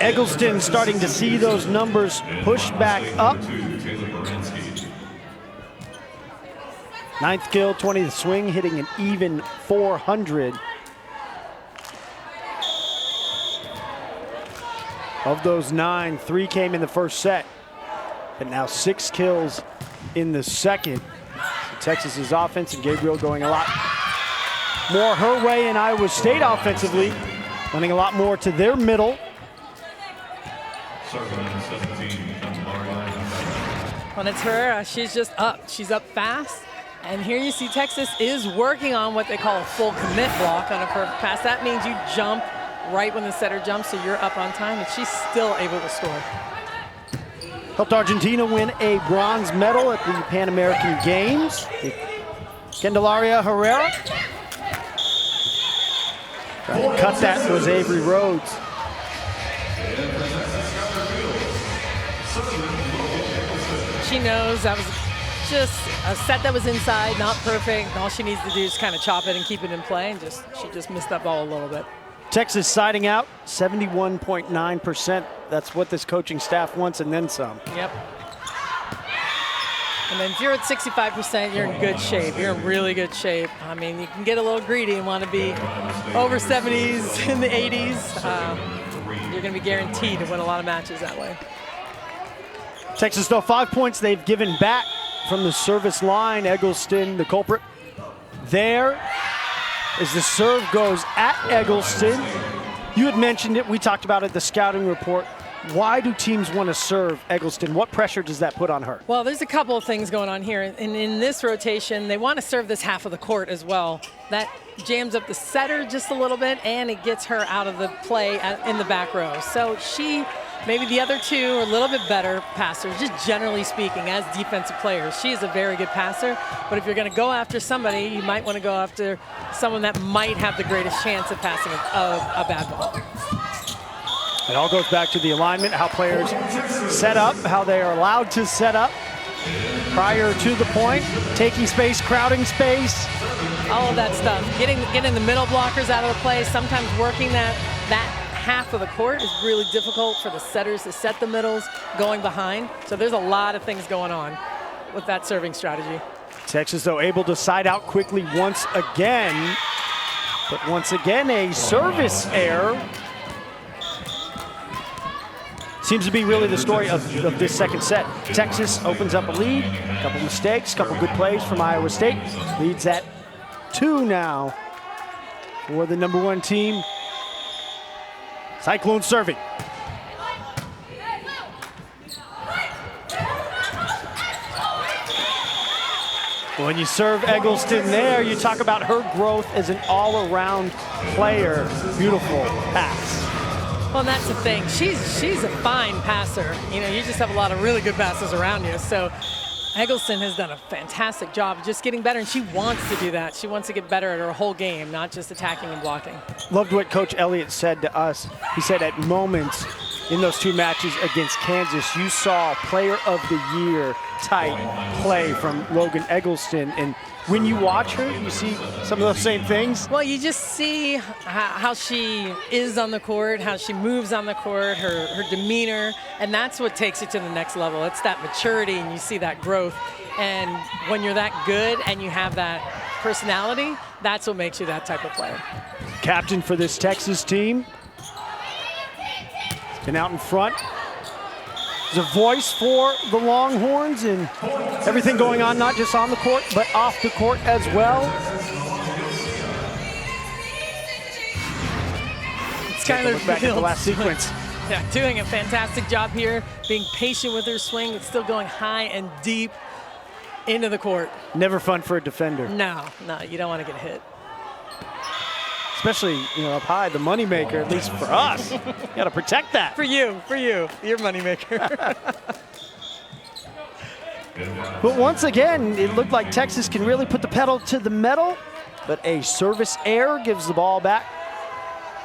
Eggleston starting to see those numbers push back up. 9th kill, 20th swing, hitting an even 400. Of those 9, 3 came in the first set. But now 6 kills in the second. So Texas's offense and Gabriel going a lot more her way, and Iowa State offensively running a lot more to their middle. When it's her, she's just up. She's up fast. And here you see Texas is working on what they call a full commit block on a perfect pass. That means you jump right when the setter jumps, so you're up on time, and she's still able to score. Helped Argentina win a bronze medal at the Pan American Games. Candelaria Herrera. Trying to cut that was Avery Rhodes. She knows that was just a set that was inside, not perfect. And all she needs to do is kind of chop it and keep it in play, and she just missed that ball a little bit. Texas siding out, 71.9%. That's what this coaching staff wants, and then some. Yep. And then if you're at 65%, you're in good shape. You're in really good shape. I mean, you can get a little greedy and want to be over 70s in the 80s. You're going to be guaranteed to win a lot of matches that way. Texas, though, 5 points they've given back from the service line. Eggleston, the culprit. There, as the serve goes at Eggleston. You had mentioned it. We talked about it, the scouting report. Why do teams want to serve Eggleston? What pressure does that put on her? Well, there's a couple of things going on here. And in this rotation, they want to serve this half of the court as well. That jams up the setter just a little bit, and it gets her out of the play in the back row. So she, maybe the other two are a little bit better passers, just generally speaking, as defensive players. She is a very good passer, but if you're going to go after somebody, you might want to go after someone that might have the greatest chance of passing a bad ball. It all goes back to the alignment, how players set up, how they are allowed to set up prior to the point, taking space, crowding space. All of that stuff. Getting the middle blockers out of the play, sometimes working that half of the court is really difficult for the setters to set the middles going behind. So there's a lot of things going on with that serving strategy. Texas, though, able to side out quickly once again. But once again, a service error. Seems to be really the story of this second set. Texas opens up a lead, a couple mistakes, a couple good plays from Iowa State. Leads at 2 now for the #1 team. Cyclone serving. When you serve Eggleston there, you talk about her growth as an all-around player. Beautiful pass. Well, that's the thing. She's a fine passer. You know, you just have a lot of really good passes around you. So Eggleston has done a fantastic job of just getting better, and she wants to do that. She wants to get better at her whole game, not just attacking and blocking. Loved what Coach Elliott said to us. He said at moments in those 2 matches against Kansas, you saw Player of the Year type play from Logan Eggleston. And when you watch her, you see some of those same things. Well, you just see how she is on the court, how she moves on the court, her demeanor, and that's what takes you to the next level. It's that maturity, and you see that growth. And when you're that good and you have that personality, that's what makes you that type of player. Captain for this Texas team. Been out in front. There's a voice for the Longhorns and everything going on, not just on the court, but off the court as well. Skylar Look back at the last sequence. Yeah, doing a fantastic job here, being patient with her swing. It's still going high and deep into the court. Never fun for a defender. No, you don't want to get hit. Especially, you know, up high, the moneymaker, at least for us. You got to protect that. For you, your moneymaker. But once again, it looked like Texas can really put the pedal to the metal, but a service error gives the ball back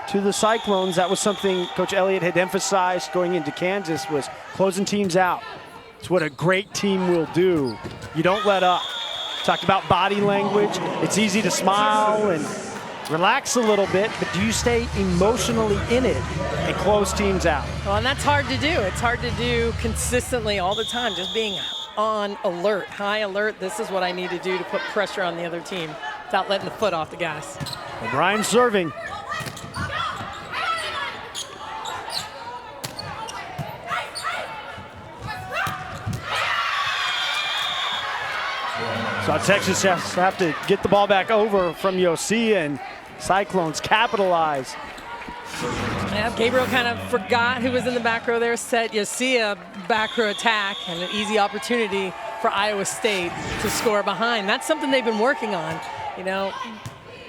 to the Cyclones. That was something Coach Elliott had emphasized going into Kansas, was closing teams out. It's what a great team will do. You don't let up. Talked about body language. It's easy to smile and relax a little bit, but do you stay emotionally in it and close teams out? Well, and that's hard to do. It's hard to do consistently all the time, just being on alert, high alert. This is what I need to do to put pressure on the other team without letting the foot off the gas. O'Brien serving. So Texas has to have to get the ball back over from Yosia, and Cyclones capitalize. Yeah, Gabriel kind of forgot who was in the back row there, set Yosia back row attack, and an easy opportunity for Iowa State to score behind. That's something they've been working on. You know,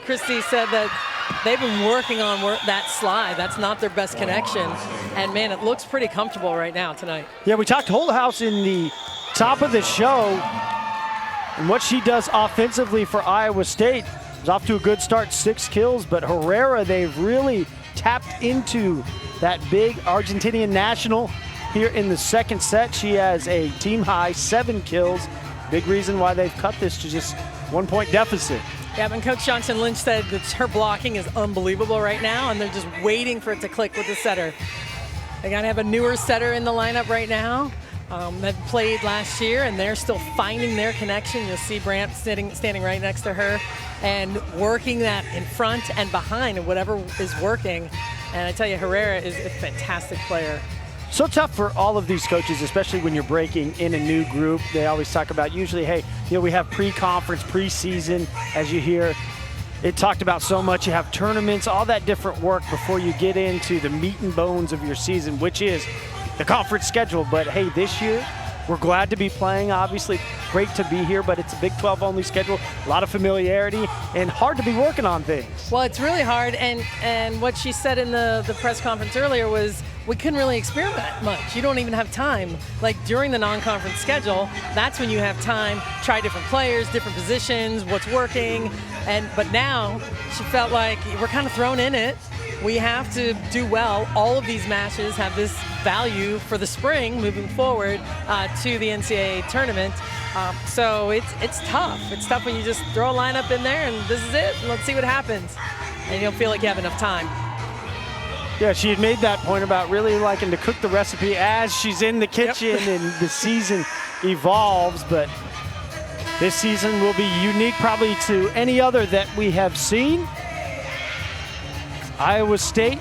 Christy said that they've been working on that slide. That's not their best connection. And man, it looks pretty comfortable right now tonight. Yeah, we talked Holdhouse in the top of the show, and what she does offensively for Iowa State is off to a good start, 6 kills, but Herrera, they've really tapped into that big Argentinian national here in the second set. She has a team high 7 kills. Big reason why they've cut this to just 1-point deficit. Yeah, and Coach Johnson Lynch said that her blocking is unbelievable right now, and they're just waiting for it to click with the setter. They got to have a newer setter in the lineup right now that played last year, and they're still finding their connection. You'll see Brandt standing right next to her and working that in front and behind, and whatever is working. And I tell you, Herrera is a fantastic player. So tough for all of these coaches, especially when you're breaking in a new group. They always talk about usually, hey, you know, we have pre-conference, pre-season, as you hear it talked about so much. You have tournaments, all that different work before you get into the meat and bones of your season, which is the conference schedule. But hey, this year, we're glad to be playing, obviously. Great to be here, but it's a Big 12 only schedule, a lot of familiarity, and hard to be working on things. Well, it's really hard, and what she said in the press conference earlier was we couldn't really experiment much. You don't even have time. Like during the non-conference schedule, that's when you have time, try different players, different positions, what's working, but now she felt like we're kind of thrown in it. We have to do well. All of these matches have this value for the spring moving forward to the NCAA tournament. So it's tough. It's tough when you just throw a lineup in there and this is it, and let's see what happens. And you'll feel like you have enough time. Yeah, she had made that point about really liking to cook the recipe as she's in the kitchen and the season evolves, but this season will be unique probably to any other that we have seen. Iowa State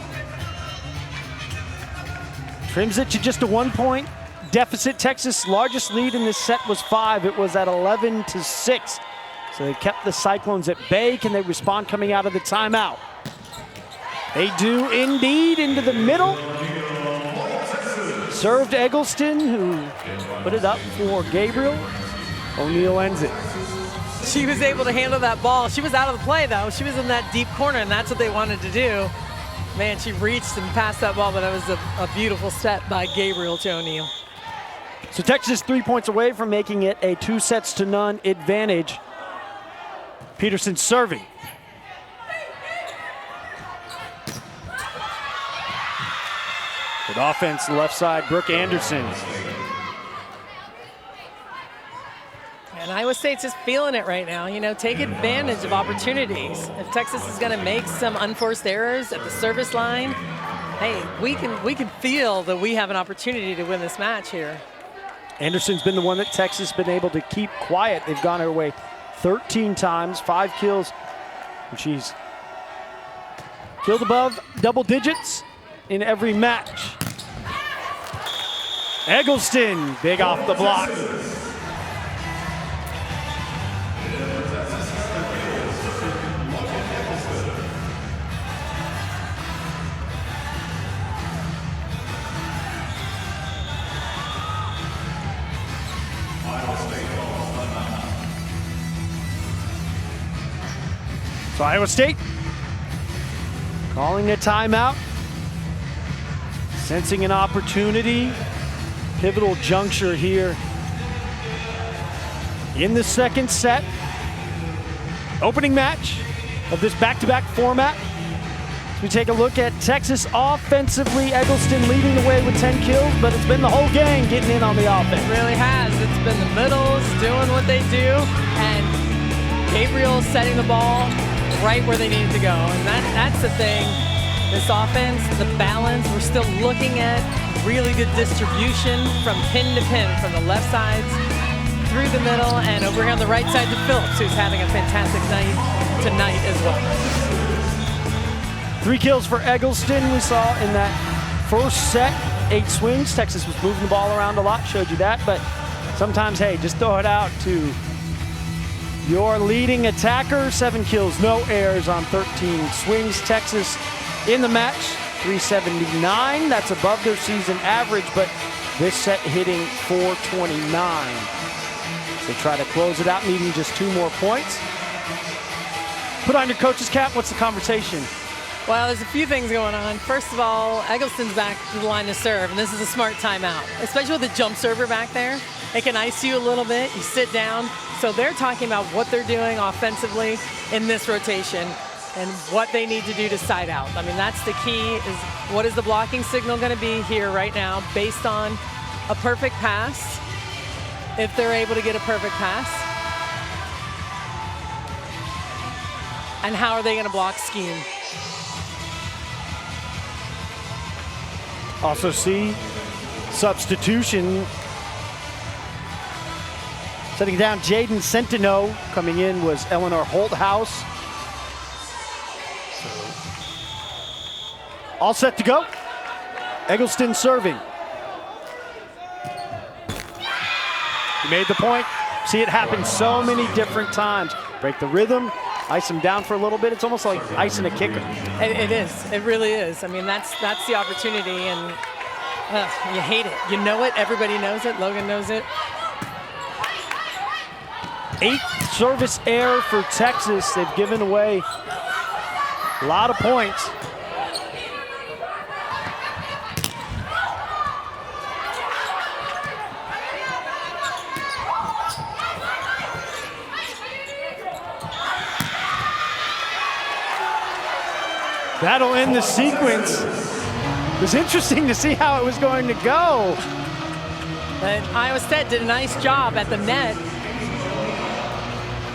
trims it to just a 1-point deficit. Texas' largest lead in this set was 5. It was at 11-6. So they kept the Cyclones at bay. Can they respond coming out of the timeout? They do indeed, into the middle. Served Eggleston, who put it up for Gabriel. O'Neal ends it. She was able to handle that ball. She was out of the play, though. She was in that deep corner, and that's what they wanted to do. Man, she reached and passed that ball, but that was a beautiful set by Gabriel to O'Neal. So Texas 3 points away from making it a 2-0 advantage. Peterson serving. Good offense, left side, Brooke Anderson. And Iowa State's just feeling it right now. You know, take advantage of opportunities. If Texas is going to make some unforced errors at the service line, hey, we can feel that we have an opportunity to win this match here. Anderson's been the one that Texas has been able to keep quiet. They've gone her way 13 times, 5 kills. And she's killed above double digits in every match. Eggleston, big off the block. So Iowa State calling a timeout, sensing an opportunity, pivotal juncture here in the second set. Opening match of this back-to-back format. As we take a look at Texas offensively, Eggleston leading the way with 10 kills, but it's been the whole gang getting in on the offense. It really has. It's been the middles doing what they do, and Gabriel setting the ball right where they needed to go. And that's the thing. This offense, the balance, we're still looking at really good distribution from pin to pin, from the left sides through the middle, and over here on the right side to Phillips, who's having a fantastic night tonight as well. 3 kills for Eggleston we saw in that first set. 8 swings. Texas was moving the ball around a lot, showed you that, but sometimes, hey, just throw it out to your leading attacker. 7 kills, no errors on 13 swings. Texas in the match, 379. That's above their season average, but this set hitting 429. They try to close it out, needing just 2 more points. Put on your coach's cap. What's the conversation? Well, there's a few things going on. First of all, Eggleston's back to the line to serve, and this is a smart timeout, especially with the jump server back there. It can ice you a little bit. You sit down. So they're talking about what they're doing offensively in this rotation and what they need to do to side out. I mean, that's the key, is what is the blocking signal going to be here right now based on a perfect pass, if they're able to get a perfect pass. And how are they going to block scheme? Also see substitution. Setting down Jaden Centeno. Coming in was Eleanor Holthouse. All set to go. Eggleston serving. He made the point. See it happen so many different times. Break the rhythm, ice him down for a little bit. It's almost like icing a kicker. It is. It really is. I mean, that's the opportunity, and you hate it. You know it. Everybody knows it. Logan knows it. 8th service error for Texas. They've given away a lot of points. That'll end the sequence. It was interesting to see how it was going to go. And Iowa State did a nice job at the net,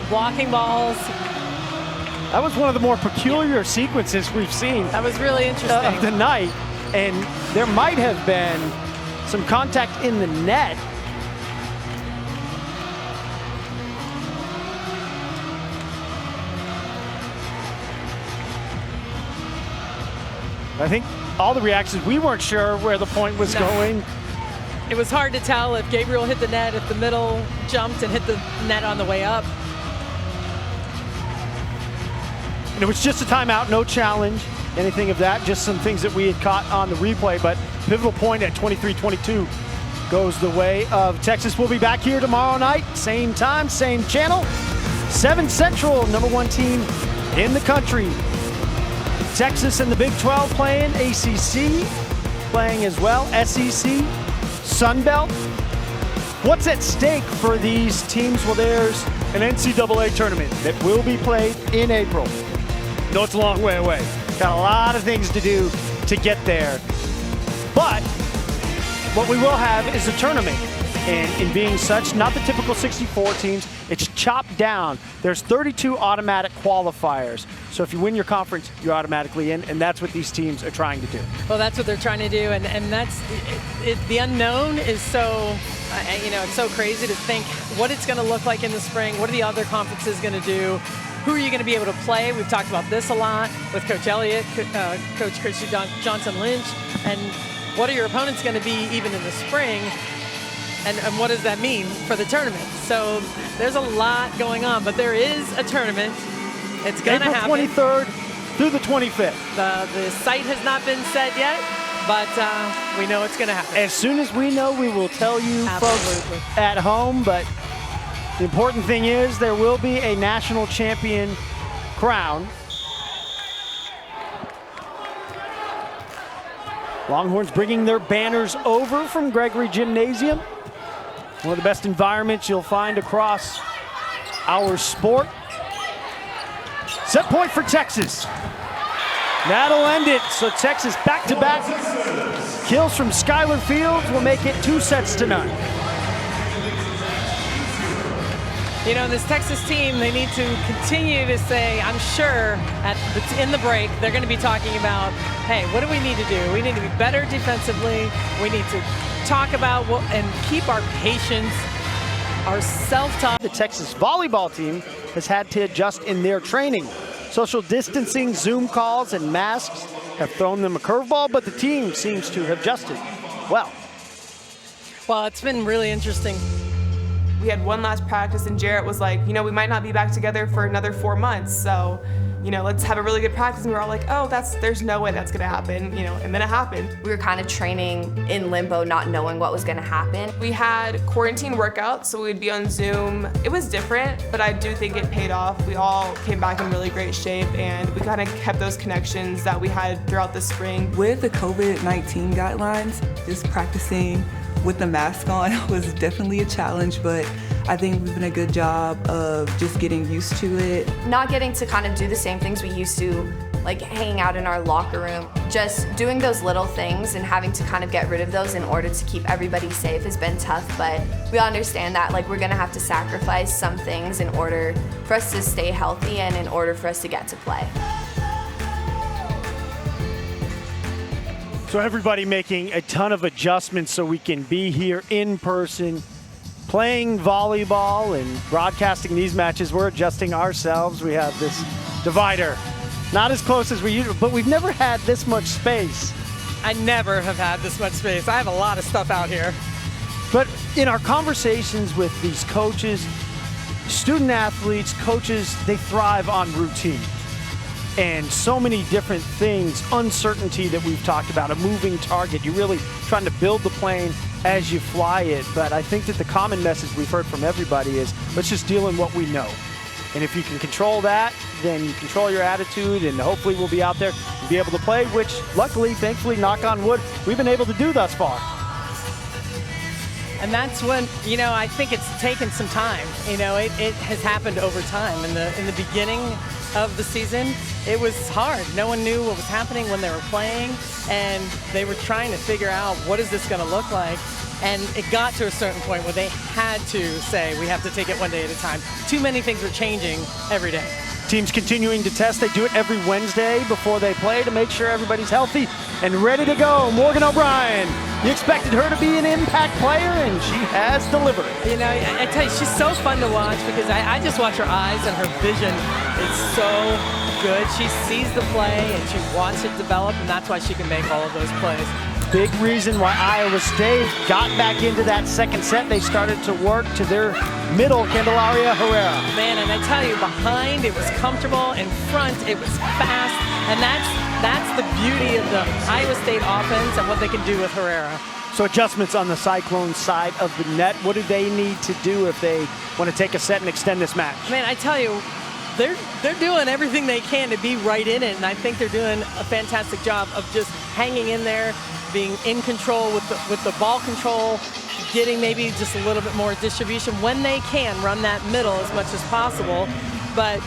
blocking balls. That was one of the more peculiar sequences we've seen That was really interesting. of the night. And there might have been some contact in the net. I think all the reactions, we weren't sure where the point was going. It was hard to tell if Gabriel hit the net, if the middle jumped and hit the net on the way up. And it was just a timeout, no challenge, anything of that, just some things that we had caught on the replay, but pivotal point at 23-22 goes the way of Texas. We'll be back here tomorrow night, same time, same channel, 7 Central, #1 team in the country. Texas and the Big 12 playing, ACC playing as well, SEC, Sun Belt. What's at stake for these teams? Well, there's an NCAA tournament that will be played in April. No, it's a long way away. Got a lot of things to do to get there. But what we will have is a tournament. And in being such, not the typical 64 teams, it's chopped down. There's 32 automatic qualifiers. So if you win your conference, you're automatically in, and that's what these teams are trying to do. Well, that's what they're trying to do, and that's the unknown is so, it's so crazy to think what it's going to look like in the spring. What are the other conferences going to do? Who are you going to be able to play? We've talked about this a lot with Coach Elliott, Coach Christy Johnson Lynch, and what are your opponents going to be even in the spring? And what does that mean for the tournament? So there's a lot going on, but there is a tournament. It's going to happen. April 23rd through the 25th. The site has not been set yet, but we know it's going to happen. As soon as we know, we will tell you Absolutely. folks at home. But the important thing is there will be a national champion crown. Longhorns bringing their banners over from Gregory Gymnasium. One of the best environments you'll find across our sport. Set point for Texas. That'll end it. So Texas back-to-back kills from Skylar Fields will make it 2-0. You know, this Texas team, they need to continue to say, I'm sure in the break, they're going to be talking about, hey, what do we need to do? We need to be better defensively. We need to talk about and keep our patience, our self-talk. The Texas volleyball team has had to adjust in their training. Social distancing, Zoom calls, and masks have thrown them a curveball, but the team seems to have adjusted well. Well, it's been really interesting. We had one last practice, and Jarrett was like, we might not be back together for another 4 months, so, let's have a really good practice. And we were all like, oh, there's no way that's gonna happen, and then it happened. We were kind of training in limbo, not knowing what was gonna happen. We had quarantine workouts, so we'd be on Zoom. It was different, but I do think it paid off. We all came back in really great shape, and we kind of kept those connections that we had throughout the spring. With the COVID-19 guidelines, just practicing with the mask on was definitely a challenge, but I think we've done a good job of just getting used to it. Not getting to kind of do the same things we used to, like hanging out in our locker room. Just doing those little things and having to kind of get rid of those in order to keep everybody safe has been tough, but we understand that we're gonna have to sacrifice some things in order for us to stay healthy and in order for us to get to play. So everybody making a ton of adjustments so we can be here in person, playing volleyball and broadcasting these matches. We're adjusting ourselves. We have this divider. Not as close as we usually, but we've never had this much space. I never have had this much space. I have a lot of stuff out here. But in our conversations with these coaches, student athletes, coaches, they thrive on routine. And so many different things, uncertainty that we've talked about, a moving target. You're really trying to build the plane as you fly it. But I think that the common message we've heard from everybody is, let's just deal in what we know. And if you can control that, then you control your attitude, and hopefully we'll be out there and be able to play, which luckily, thankfully, knock on wood, we've been able to do thus far. And that's when, I think it's taken some time. It has happened over time. In the beginning of the season, it was hard. No one knew what was happening when they were playing, and they were trying to figure out what is this going to look like. And it got to a certain point where they had to say, we have to take it one day at a time. Too many things were changing every day. Teams continuing to test. They do it every Wednesday before they play to make sure everybody's healthy and ready to go. Morgan O'Brien, you expected her to be an impact player, and she has delivered. I tell you, she's so fun to watch because I just watch her eyes, and her vision is so good. She sees the play and she wants it develop, and that's why she can make all of those plays. Big reason why Iowa State got back into that second set. They started to work to their middle, Candelaria Herrera. Man, and I tell you, behind it was comfortable, in front it was fast, and that's the beauty of the Iowa State offense and what they can do with Herrera. So adjustments on the Cyclone side of the net. What do they need to do if they want to take a set and extend this match? Man, I tell you, they're doing everything they can to be right in it, and I think they're doing a fantastic job of just hanging in there, being in control with the ball control, getting maybe just a little bit more distribution when they can run that middle as much as possible. But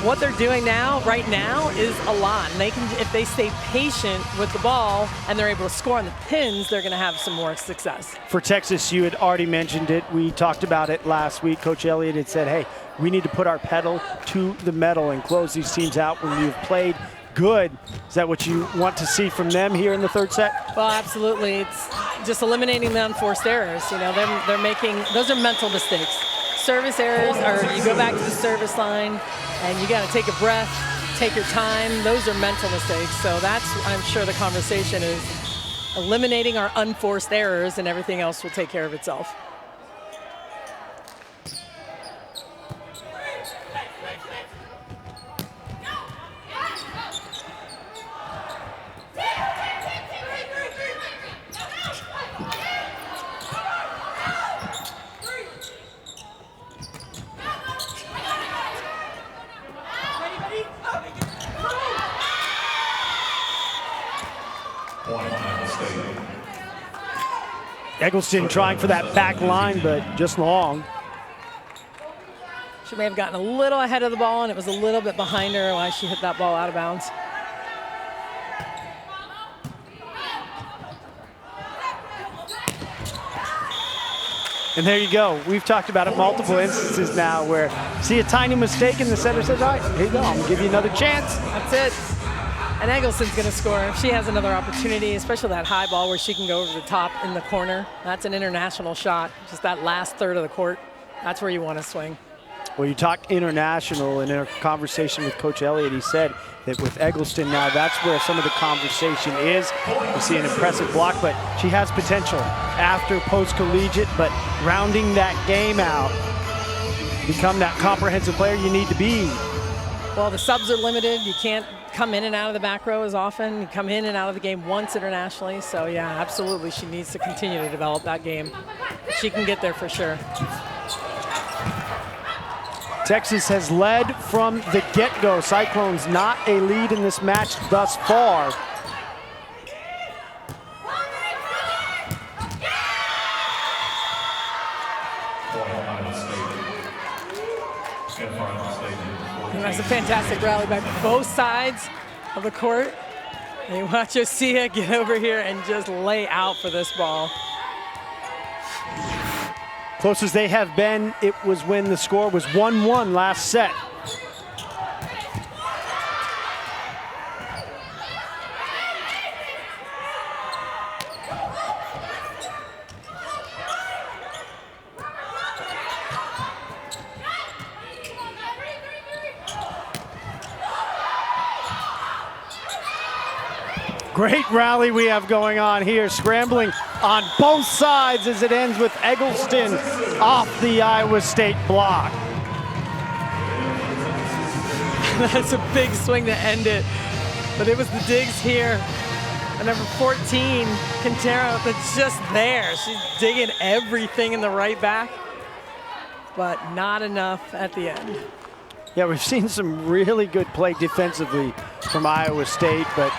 what they're doing right now is a lot. And they can, if they stay patient with the ball and they're able to score on the pins, they're going to have some more success. For Texas, you had already mentioned it. We talked about it last week. Coach Elliott had said, hey, we need to put our pedal to the metal and close these teams out when we've played good. Is that what you want to see from them here in the third set? Well, absolutely. It's just eliminating the unforced errors. You know, they're making, those are mental mistakes. Service errors are, you go back to the service line and you got to take a breath, take your time. Those are mental mistakes. So that's, I'm sure the conversation is eliminating our unforced errors, and everything else will take care of itself. Eggleston trying for that back line, but just long. She may have gotten a little ahead of the ball, and it was a little bit behind her while she hit that ball out of bounds. And there you go. We've talked about it multiple instances now where see a tiny mistake and the setter says, all right, here you go, I'm gonna give you another chance. That's it. And Eggleston's going to score if she has another opportunity, especially that high ball where she can go over the top in the corner. That's an international shot, just that last third of the court. That's where you want to swing. Well, you talk international, and in a conversation with Coach Elliott, he said that with Eggleston now, that's where some of the conversation is. You see an impressive block, but she has potential after post-collegiate, but rounding that game out, become that comprehensive player you need to be. Well, the subs are limited. You can't come in and out of the back row as often. You come in and out of the game once internationally. So, yeah, absolutely, she needs to continue to develop that game. She can get there for sure. Texas has led from the get-go. Cyclones not a lead in this match thus far. And that's a fantastic rally by both sides of the court. And you watch Osia get over here and just lay out for this ball. Close as they have been, it was when the score was 1-1 last set. Great rally we have going on here, scrambling on both sides as it ends with Eggleston off the Iowa State block. That's a big swing to end it, but it was the digs here. And number 14, Quintero, that's just there. She's digging everything in the right back, but not enough at the end. Yeah, we've seen some really good play defensively from Iowa State, but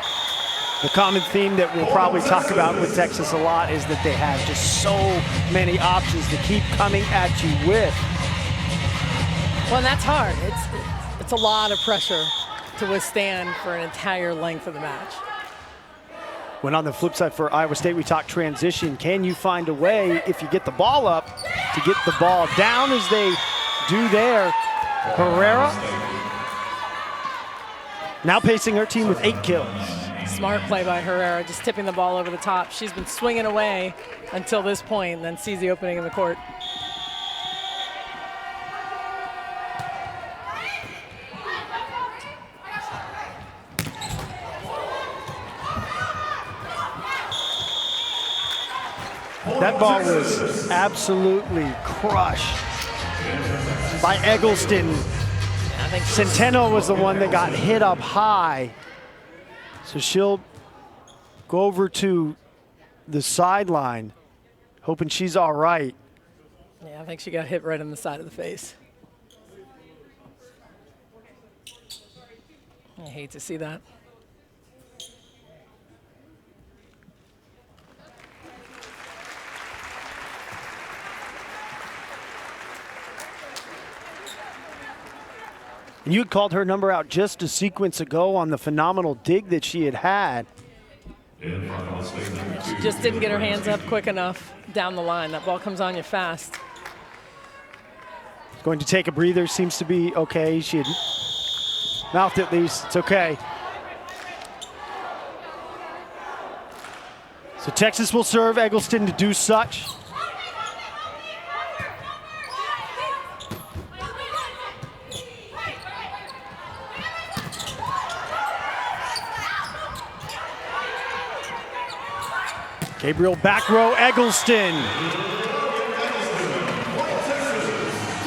the common theme that we'll probably talk about with Texas a lot is that they have just so many options to keep coming at you with. Well, and that's hard. It's a lot of pressure to withstand for an entire length of the match. When on the flip side for Iowa State, we talk transition. Can you find a way, if you get the ball up, to get the ball down as they do there? Herrera now pacing her team with 8 kills. Smart play by Herrera, just tipping the ball over the top. She's been swinging away until this point and then sees the opening in the court. That ball was absolutely crushed by Eggleston. I think Centeno was the one that got hit up high. So she'll go over to the sideline, hoping she's all right. Yeah, I think she got hit right on the side of the face. I hate to see that. And you had called her number out just a sequence ago on the phenomenal dig that she had had. She just didn't get her hands up quick enough down the line. That ball comes on you fast. Going to take a breather, seems to be okay. She had mouthed at least, it's okay. So Texas will serve Eggleston to do such. Gabriel back row, Eggleston.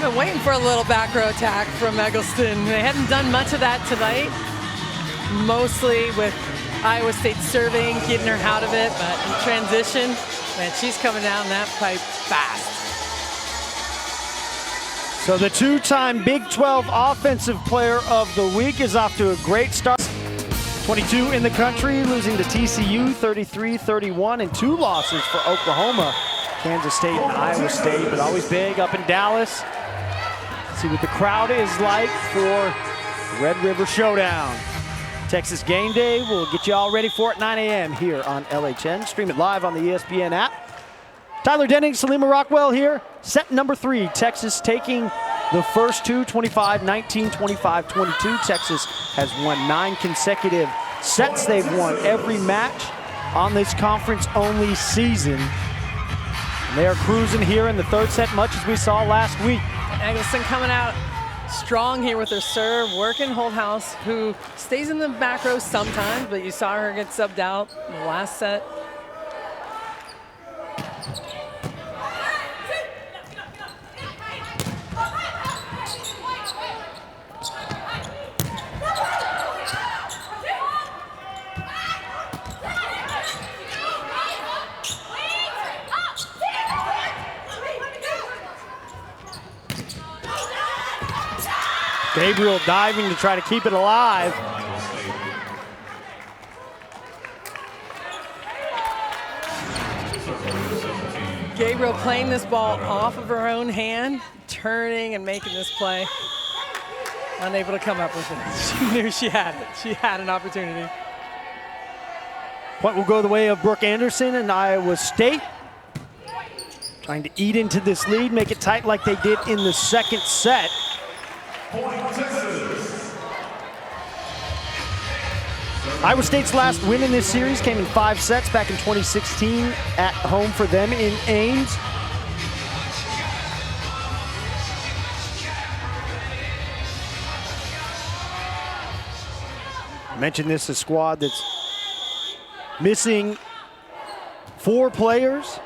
Been waiting for a little back row attack from Eggleston. They hadn't done much of that tonight, mostly with Iowa State serving, getting her out of it, but in transition, man, she's coming down that pipe fast. So the two-time Big 12 Offensive Player of the Week is off to a great start. 22 in the country, losing to TCU 33-31, and 2 losses for Oklahoma, Kansas State and Iowa State, but always big up in Dallas. See what the crowd is like for Red River Showdown. Texas Game Day, we'll get you all ready for it 9 a.m. here on LHN. Stream it live on the ESPN app. Tyler Denning, Salima Rockwell here. Set number 3, Texas taking the first two, 25-19, 25-22. Texas has won 9 consecutive sets. They've won every match on this conference-only season. And they are cruising here in the third set, much as we saw last week. Eggleston coming out strong here with her serve, working Holthouse, who stays in the back row sometimes, but you saw her get subbed out in the last set. Gabriel diving to try to keep it alive. Gabriel playing this ball off of her own hand, turning and making this play. Unable to come up with it. She knew she had it. She had an opportunity. Point will go the way of Brooke Anderson and Iowa State. Trying to eat into this lead, make it tight like they did in the second set. Iowa State's last win in this series came in 5 sets back in 2016 at home for them in Ames. I mentioned this, a squad that's missing 4 players.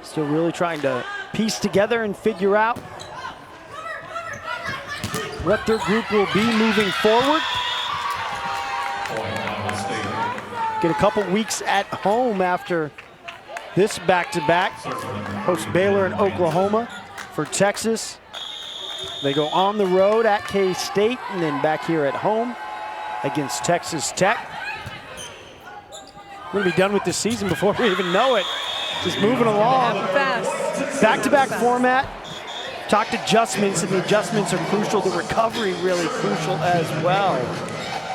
Still really trying to piece together and figure out what their group will be moving forward. Get a couple weeks at home after this back-to-back. Host Baylor and Oklahoma. For Texas, they go on the road at K-State and then back here at home against Texas Tech. We're gonna be done with this season before we even know it. Just moving along. Fast. Back-to-back format. Talked adjustments, and the adjustments are crucial. The recovery really crucial as well.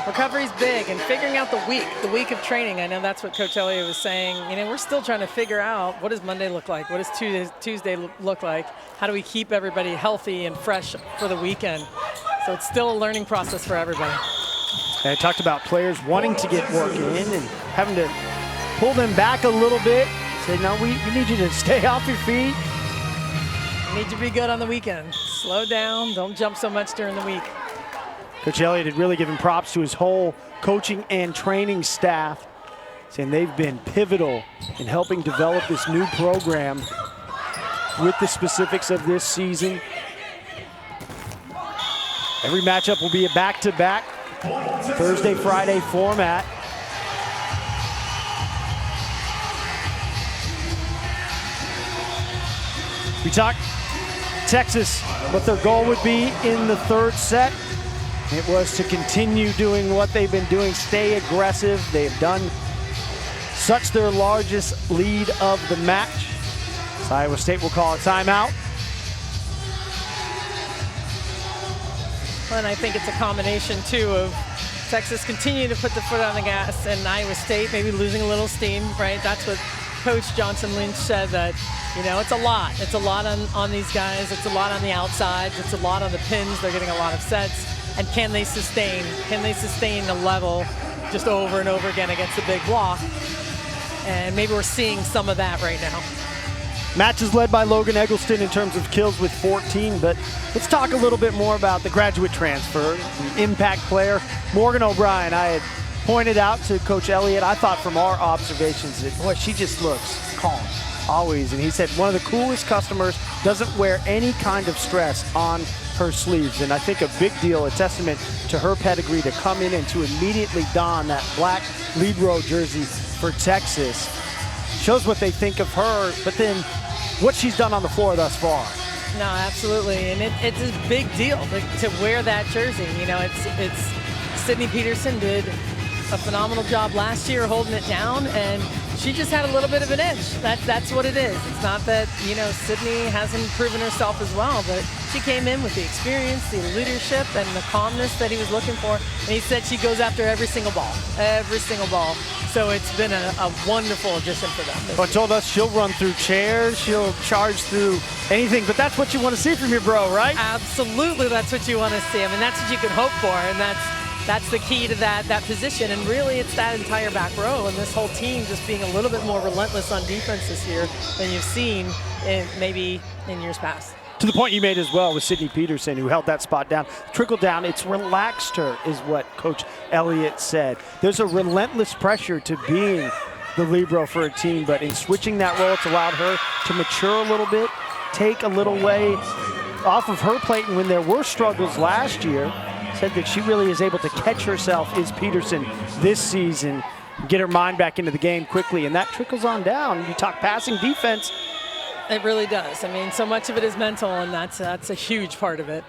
Recovery's big, and figuring out the week of training. I know that's what Coach Elliott was saying. You know, we're still trying to figure out, what does Monday look like? What does Tuesday look like? How do we keep everybody healthy and fresh for the weekend? So it's still a learning process for everybody. And I talked about players wanting to get work in and having to pull them back a little bit. Say, no, we need you to stay off your feet. You need to be good on the weekend. Slow down, don't jump so much during the week. Coach Elliott had really given props to his whole coaching and training staff, saying they've been pivotal in helping develop this new program with the specifics of this season. Every matchup will be a back-to-back Thursday, Friday format. We talked Texas, what their goal would be in the third set. It was to continue doing what they've been doing, stay aggressive. They've done such their largest lead of the match. So Iowa State will call a timeout. And I think it's a combination, too, of Texas continuing to put the foot on the gas and Iowa State maybe losing a little steam, right? That's what Coach Johnson Lynch said, that, you know, it's a lot. It's a lot on these guys. It's a lot on the outsides. It's a lot on the pins. They're getting a lot of sets. And can they sustain? Can they sustain the level just over and over again against the big block? And maybe we're seeing some of that right now. Match is led by Logan Eggleston in terms of kills with 14, but let's talk a little bit more about the graduate transfer, the impact player, Morgan O'Brien. I had pointed out to Coach Elliott, I thought from our observations that, boy, she just looks calm, always. And he said one of the coolest customers, doesn't wear any kind of stress on her sleeves. And I think a big deal, a testament to her pedigree to come in and to immediately don that black lead row jersey for Texas. Shows what they think of her, but then what she's done on the floor thus far. No, absolutely, and it's a big deal to wear that jersey. You know, it's Sydney Peterson did a phenomenal job last year holding it down, and she just had a little bit of an edge. That's what it is. It's not that, you know, Sydney hasn't proven herself as well, but she came in with the experience, the leadership, and the calmness that he was looking for. And he said she goes after every single ball. So it's been a wonderful addition for them. But told us she'll run through chairs, she'll charge through anything, but that's what you want to see from your bro, right? Absolutely, that's what you want to see. I mean, that's what you can hope for, and that's the key to that position. And really, it's that entire back row and this whole team just being a little bit more relentless on defense this year than you've seen maybe in years past. To the point you made as well with Sydney Peterson, who held that spot down. Trickle down, it's relaxed her, is what Coach Elliott said. There's a relentless pressure to being the libero for a team, but in switching that role, it's allowed her to mature a little bit, take a little way off of her plate. And when there were struggles last year, said that she really is able to catch herself, is Peterson, this season, get her mind back into the game quickly, and that trickles on down. You talk passing defense. It really does. I mean, so much of it is mental, and that's a huge part of it.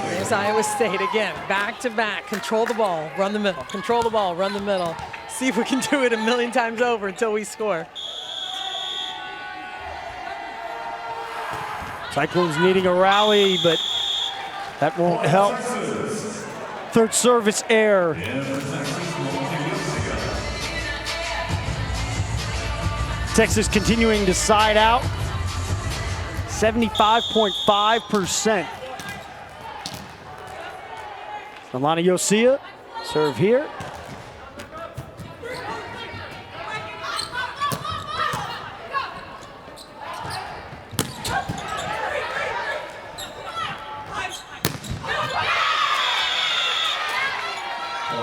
There's Iowa State again, back to back, control the ball, run the middle, control the ball, run the middle. See if we can do it a million times over until we score. Cyclones needing a rally, but that won't help. Third service error. Texas continuing to side out. 75.5%. Alana Yosia, serve here.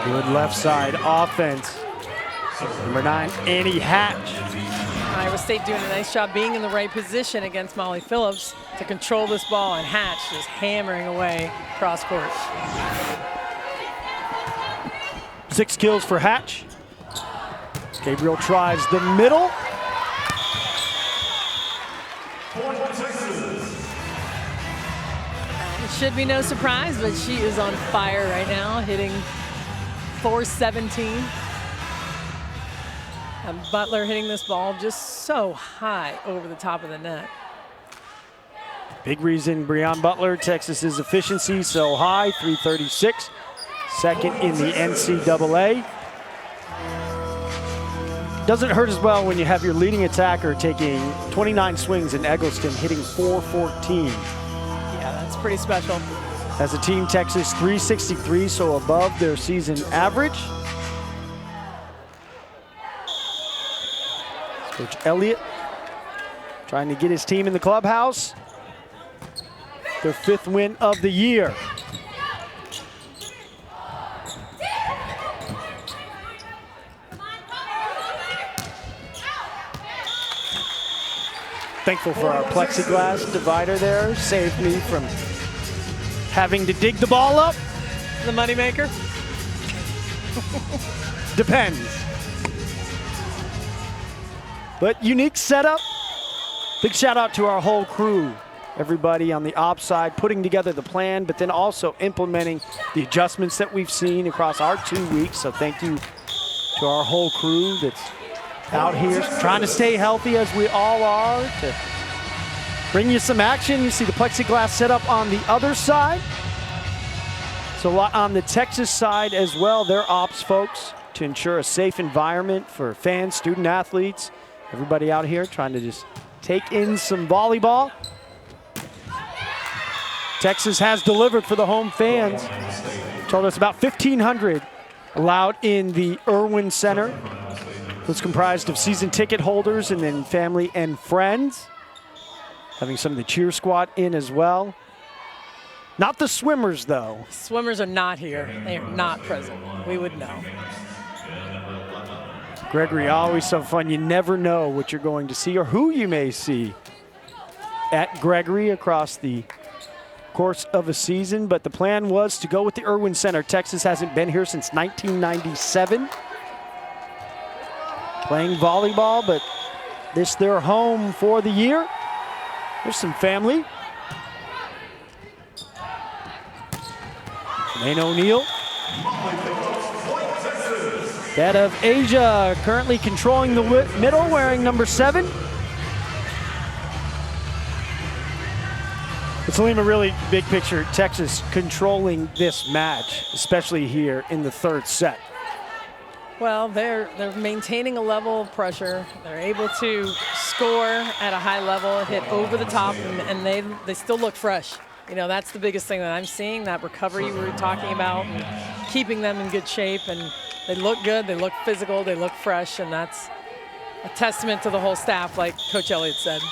Good left side offense. Number 9, Annie Hatch. Iowa State doing a nice job being in the right position against Molly Phillips to control this ball, and Hatch just hammering away cross court. 6 kills for Hatch. Gabriel tries the middle. It should be no surprise, but she is on fire right now, hitting .417. And Butler hitting this ball just so high over the top of the net. Big reason Breon Butler, Texas's efficiency so high, 336. Second in the NCAA. Doesn't hurt as well when you have your leading attacker taking 29 swings and Eggleston hitting .414. Yeah, that's pretty special. As a team, Texas 363, so above their season average. Coach Elliott trying to get his team in the clubhouse. Their 5th win of the year. Thankful for our plexiglass divider there. Saved me from having to dig the ball up. The moneymaker? Depends. But unique setup. Big shout out to our whole crew. Everybody on the ops side putting together the plan, but then also implementing the adjustments that we've seen across our 2 weeks. So thank you to our whole crew that's out here trying to stay healthy as we all are to bring you some action. You see the plexiglass setup on the other side. So a lot on the Texas side as well. Their ops folks to ensure a safe environment for fans, student athletes, everybody out here trying to just take in some volleyball. Texas has delivered for the home fans. Told us about 1,500 allowed in the Irwin Center. It's comprised of season ticket holders and then family and friends. Having some of the cheer squad in as well. Not the swimmers, though. Swimmers are not here. They are not present. We would know. Gregory, always so fun. You never know what you're going to see or who you may see at Gregory across the course of a season, but the plan was to go with the Irwin Center. Texas hasn't been here since 1997. Playing volleyball, but this their home for the year. There's some family. Lane O'Neill. That of Asia, currently controlling the middle, wearing number 7. It's Lima, really big picture. Texas controlling this match, especially here in the 3rd set. Well, they're maintaining a level of pressure. They're able to score at a high level, hit over the top, and they still look fresh. You know, that's the biggest thing that I'm seeing, that recovery we were talking about, and keeping them in good shape. And they look good, they look physical, they look fresh, and that's a testament to the whole staff, like Coach Elliott said.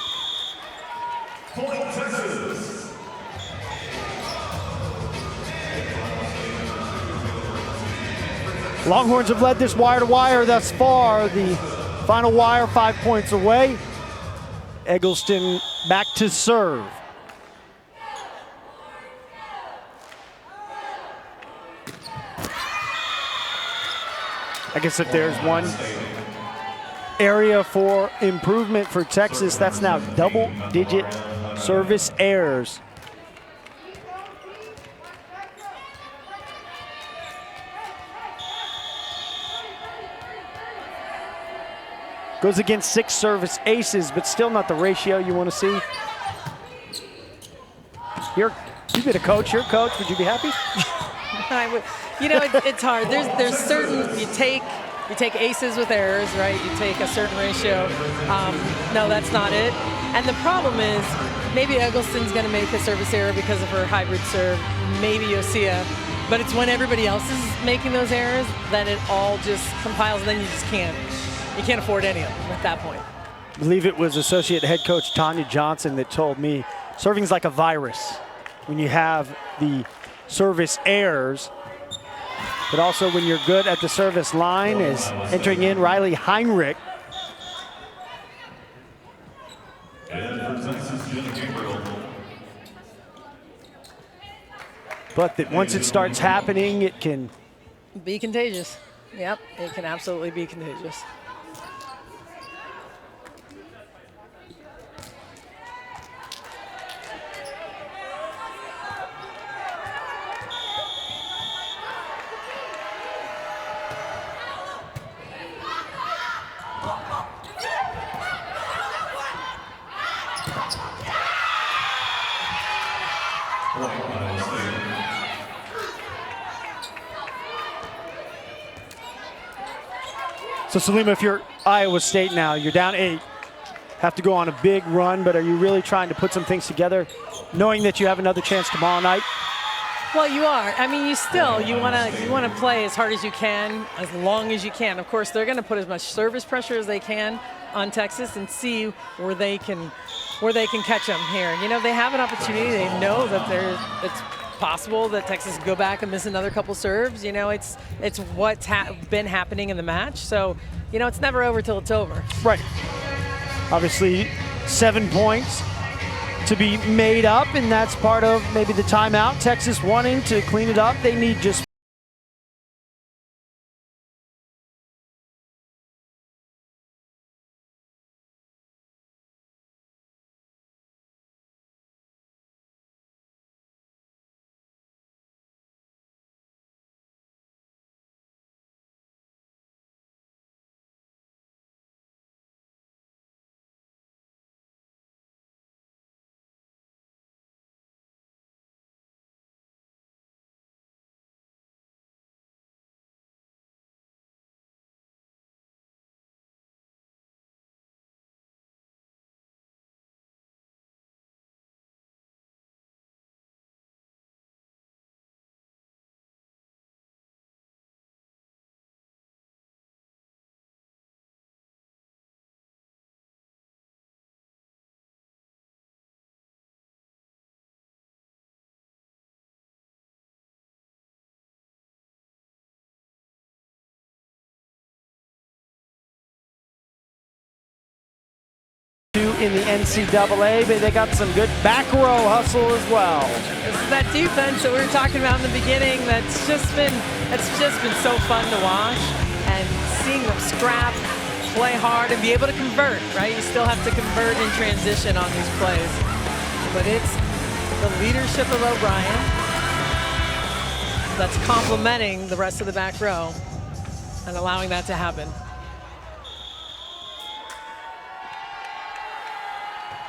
Longhorns have led this wire to wire thus far. The final wire 5 points away. Eggleston back to serve. I guess if there's one area for improvement for Texas, that's now double-digit service errors. Goes against 6 service aces, but still not the ratio you want to see. You've been a coach. You're a coach. Would you be happy? I would. You know, it's hard. There's certain, you take aces with errors, right? You take a certain ratio. No, that's not it. And the problem is, maybe Eggleston's going to make a service error because of her hybrid serve. Maybe Yosia. But it's when everybody else is making those errors that it all just compiles, and then you just can't. You can't afford any of them at that point. I believe it was associate head coach Tanya Johnson that told me serving's like a virus. When you have the service errors, but also when you're good at the service line, is entering in Riley Heinrich. But that once it starts happening, it can be contagious. Yep, it can absolutely be contagious. So Salima, if you're Iowa State now, you're down 8, have to go on a big run, but are you really trying to put some things together, knowing that you have another chance tomorrow night? Well, you are. I mean, you want to play as hard as you can, as long as you can. Of course, they're going to put as much service pressure as they can on Texas and see where they can catch them here. You know, they have an opportunity. They know that it's possible that Texas go back and miss another couple serves. You know, it's what's been happening in the match. So, you know, it's never over till it's over. Right. Obviously, 7 points to be made up, and that's part of maybe the timeout. Texas wanting to clean it up. They need just in the NCAA, but they got some good back row hustle as well. This is that defense that we were talking about in the beginning that's just been so fun to watch, and seeing them scrap, play hard, and be able to convert, right? You still have to convert in transition on these plays. But it's the leadership of O'Brien that's complementing the rest of the back row and allowing that to happen.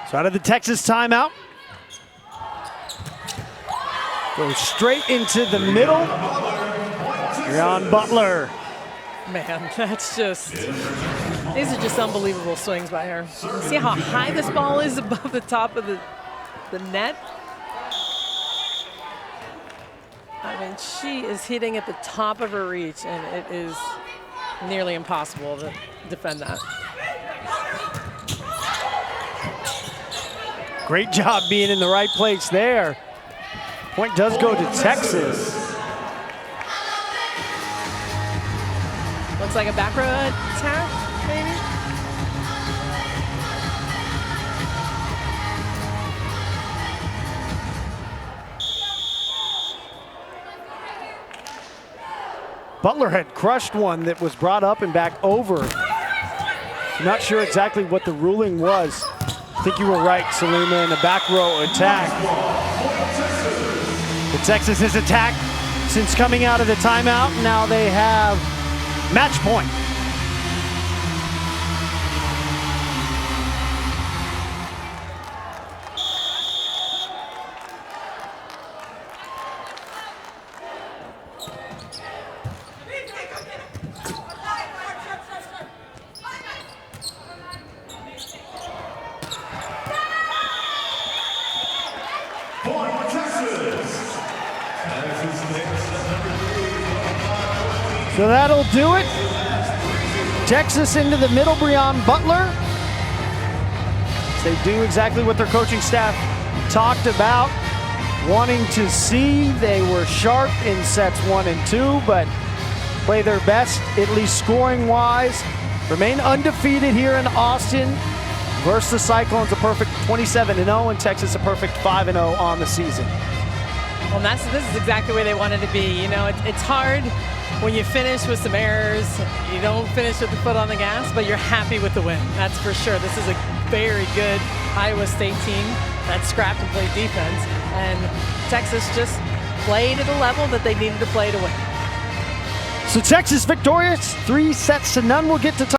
So out of the Texas timeout, goes straight into the middle. Breon Butler. Man, that's just, these are just unbelievable swings by her. See how high this ball is above the top of the net? I mean, she is hitting at the top of her reach, and it is nearly impossible to defend that. Great job being in the right place there. Point does go to Texas. Looks like a back row attack, maybe? Butler had crushed one that was brought up and back over. Not sure exactly what the ruling was. I think you were right, Salima, in the back row attack. The Texas has attacked since coming out of the timeout. Now they have match point. So that'll do it. Texas into the middle, Breon Butler. They do exactly what their coaching staff talked about, wanting to see. They were sharp in sets 1 and 2, but play their best, at least scoring-wise. Remain undefeated here in Austin versus the Cyclones, a perfect 27-0, and Texas a perfect 5-0 on the season. Well, this is exactly where they wanted to be. You know, it's hard when you finish with some errors. You don't finish with the foot on the gas, but you're happy with the win. That's for sure. This is a very good Iowa State team that scrapped and played defense, and Texas just played at a level that they needed to play to win. So Texas victorious, 3-0. We'll get to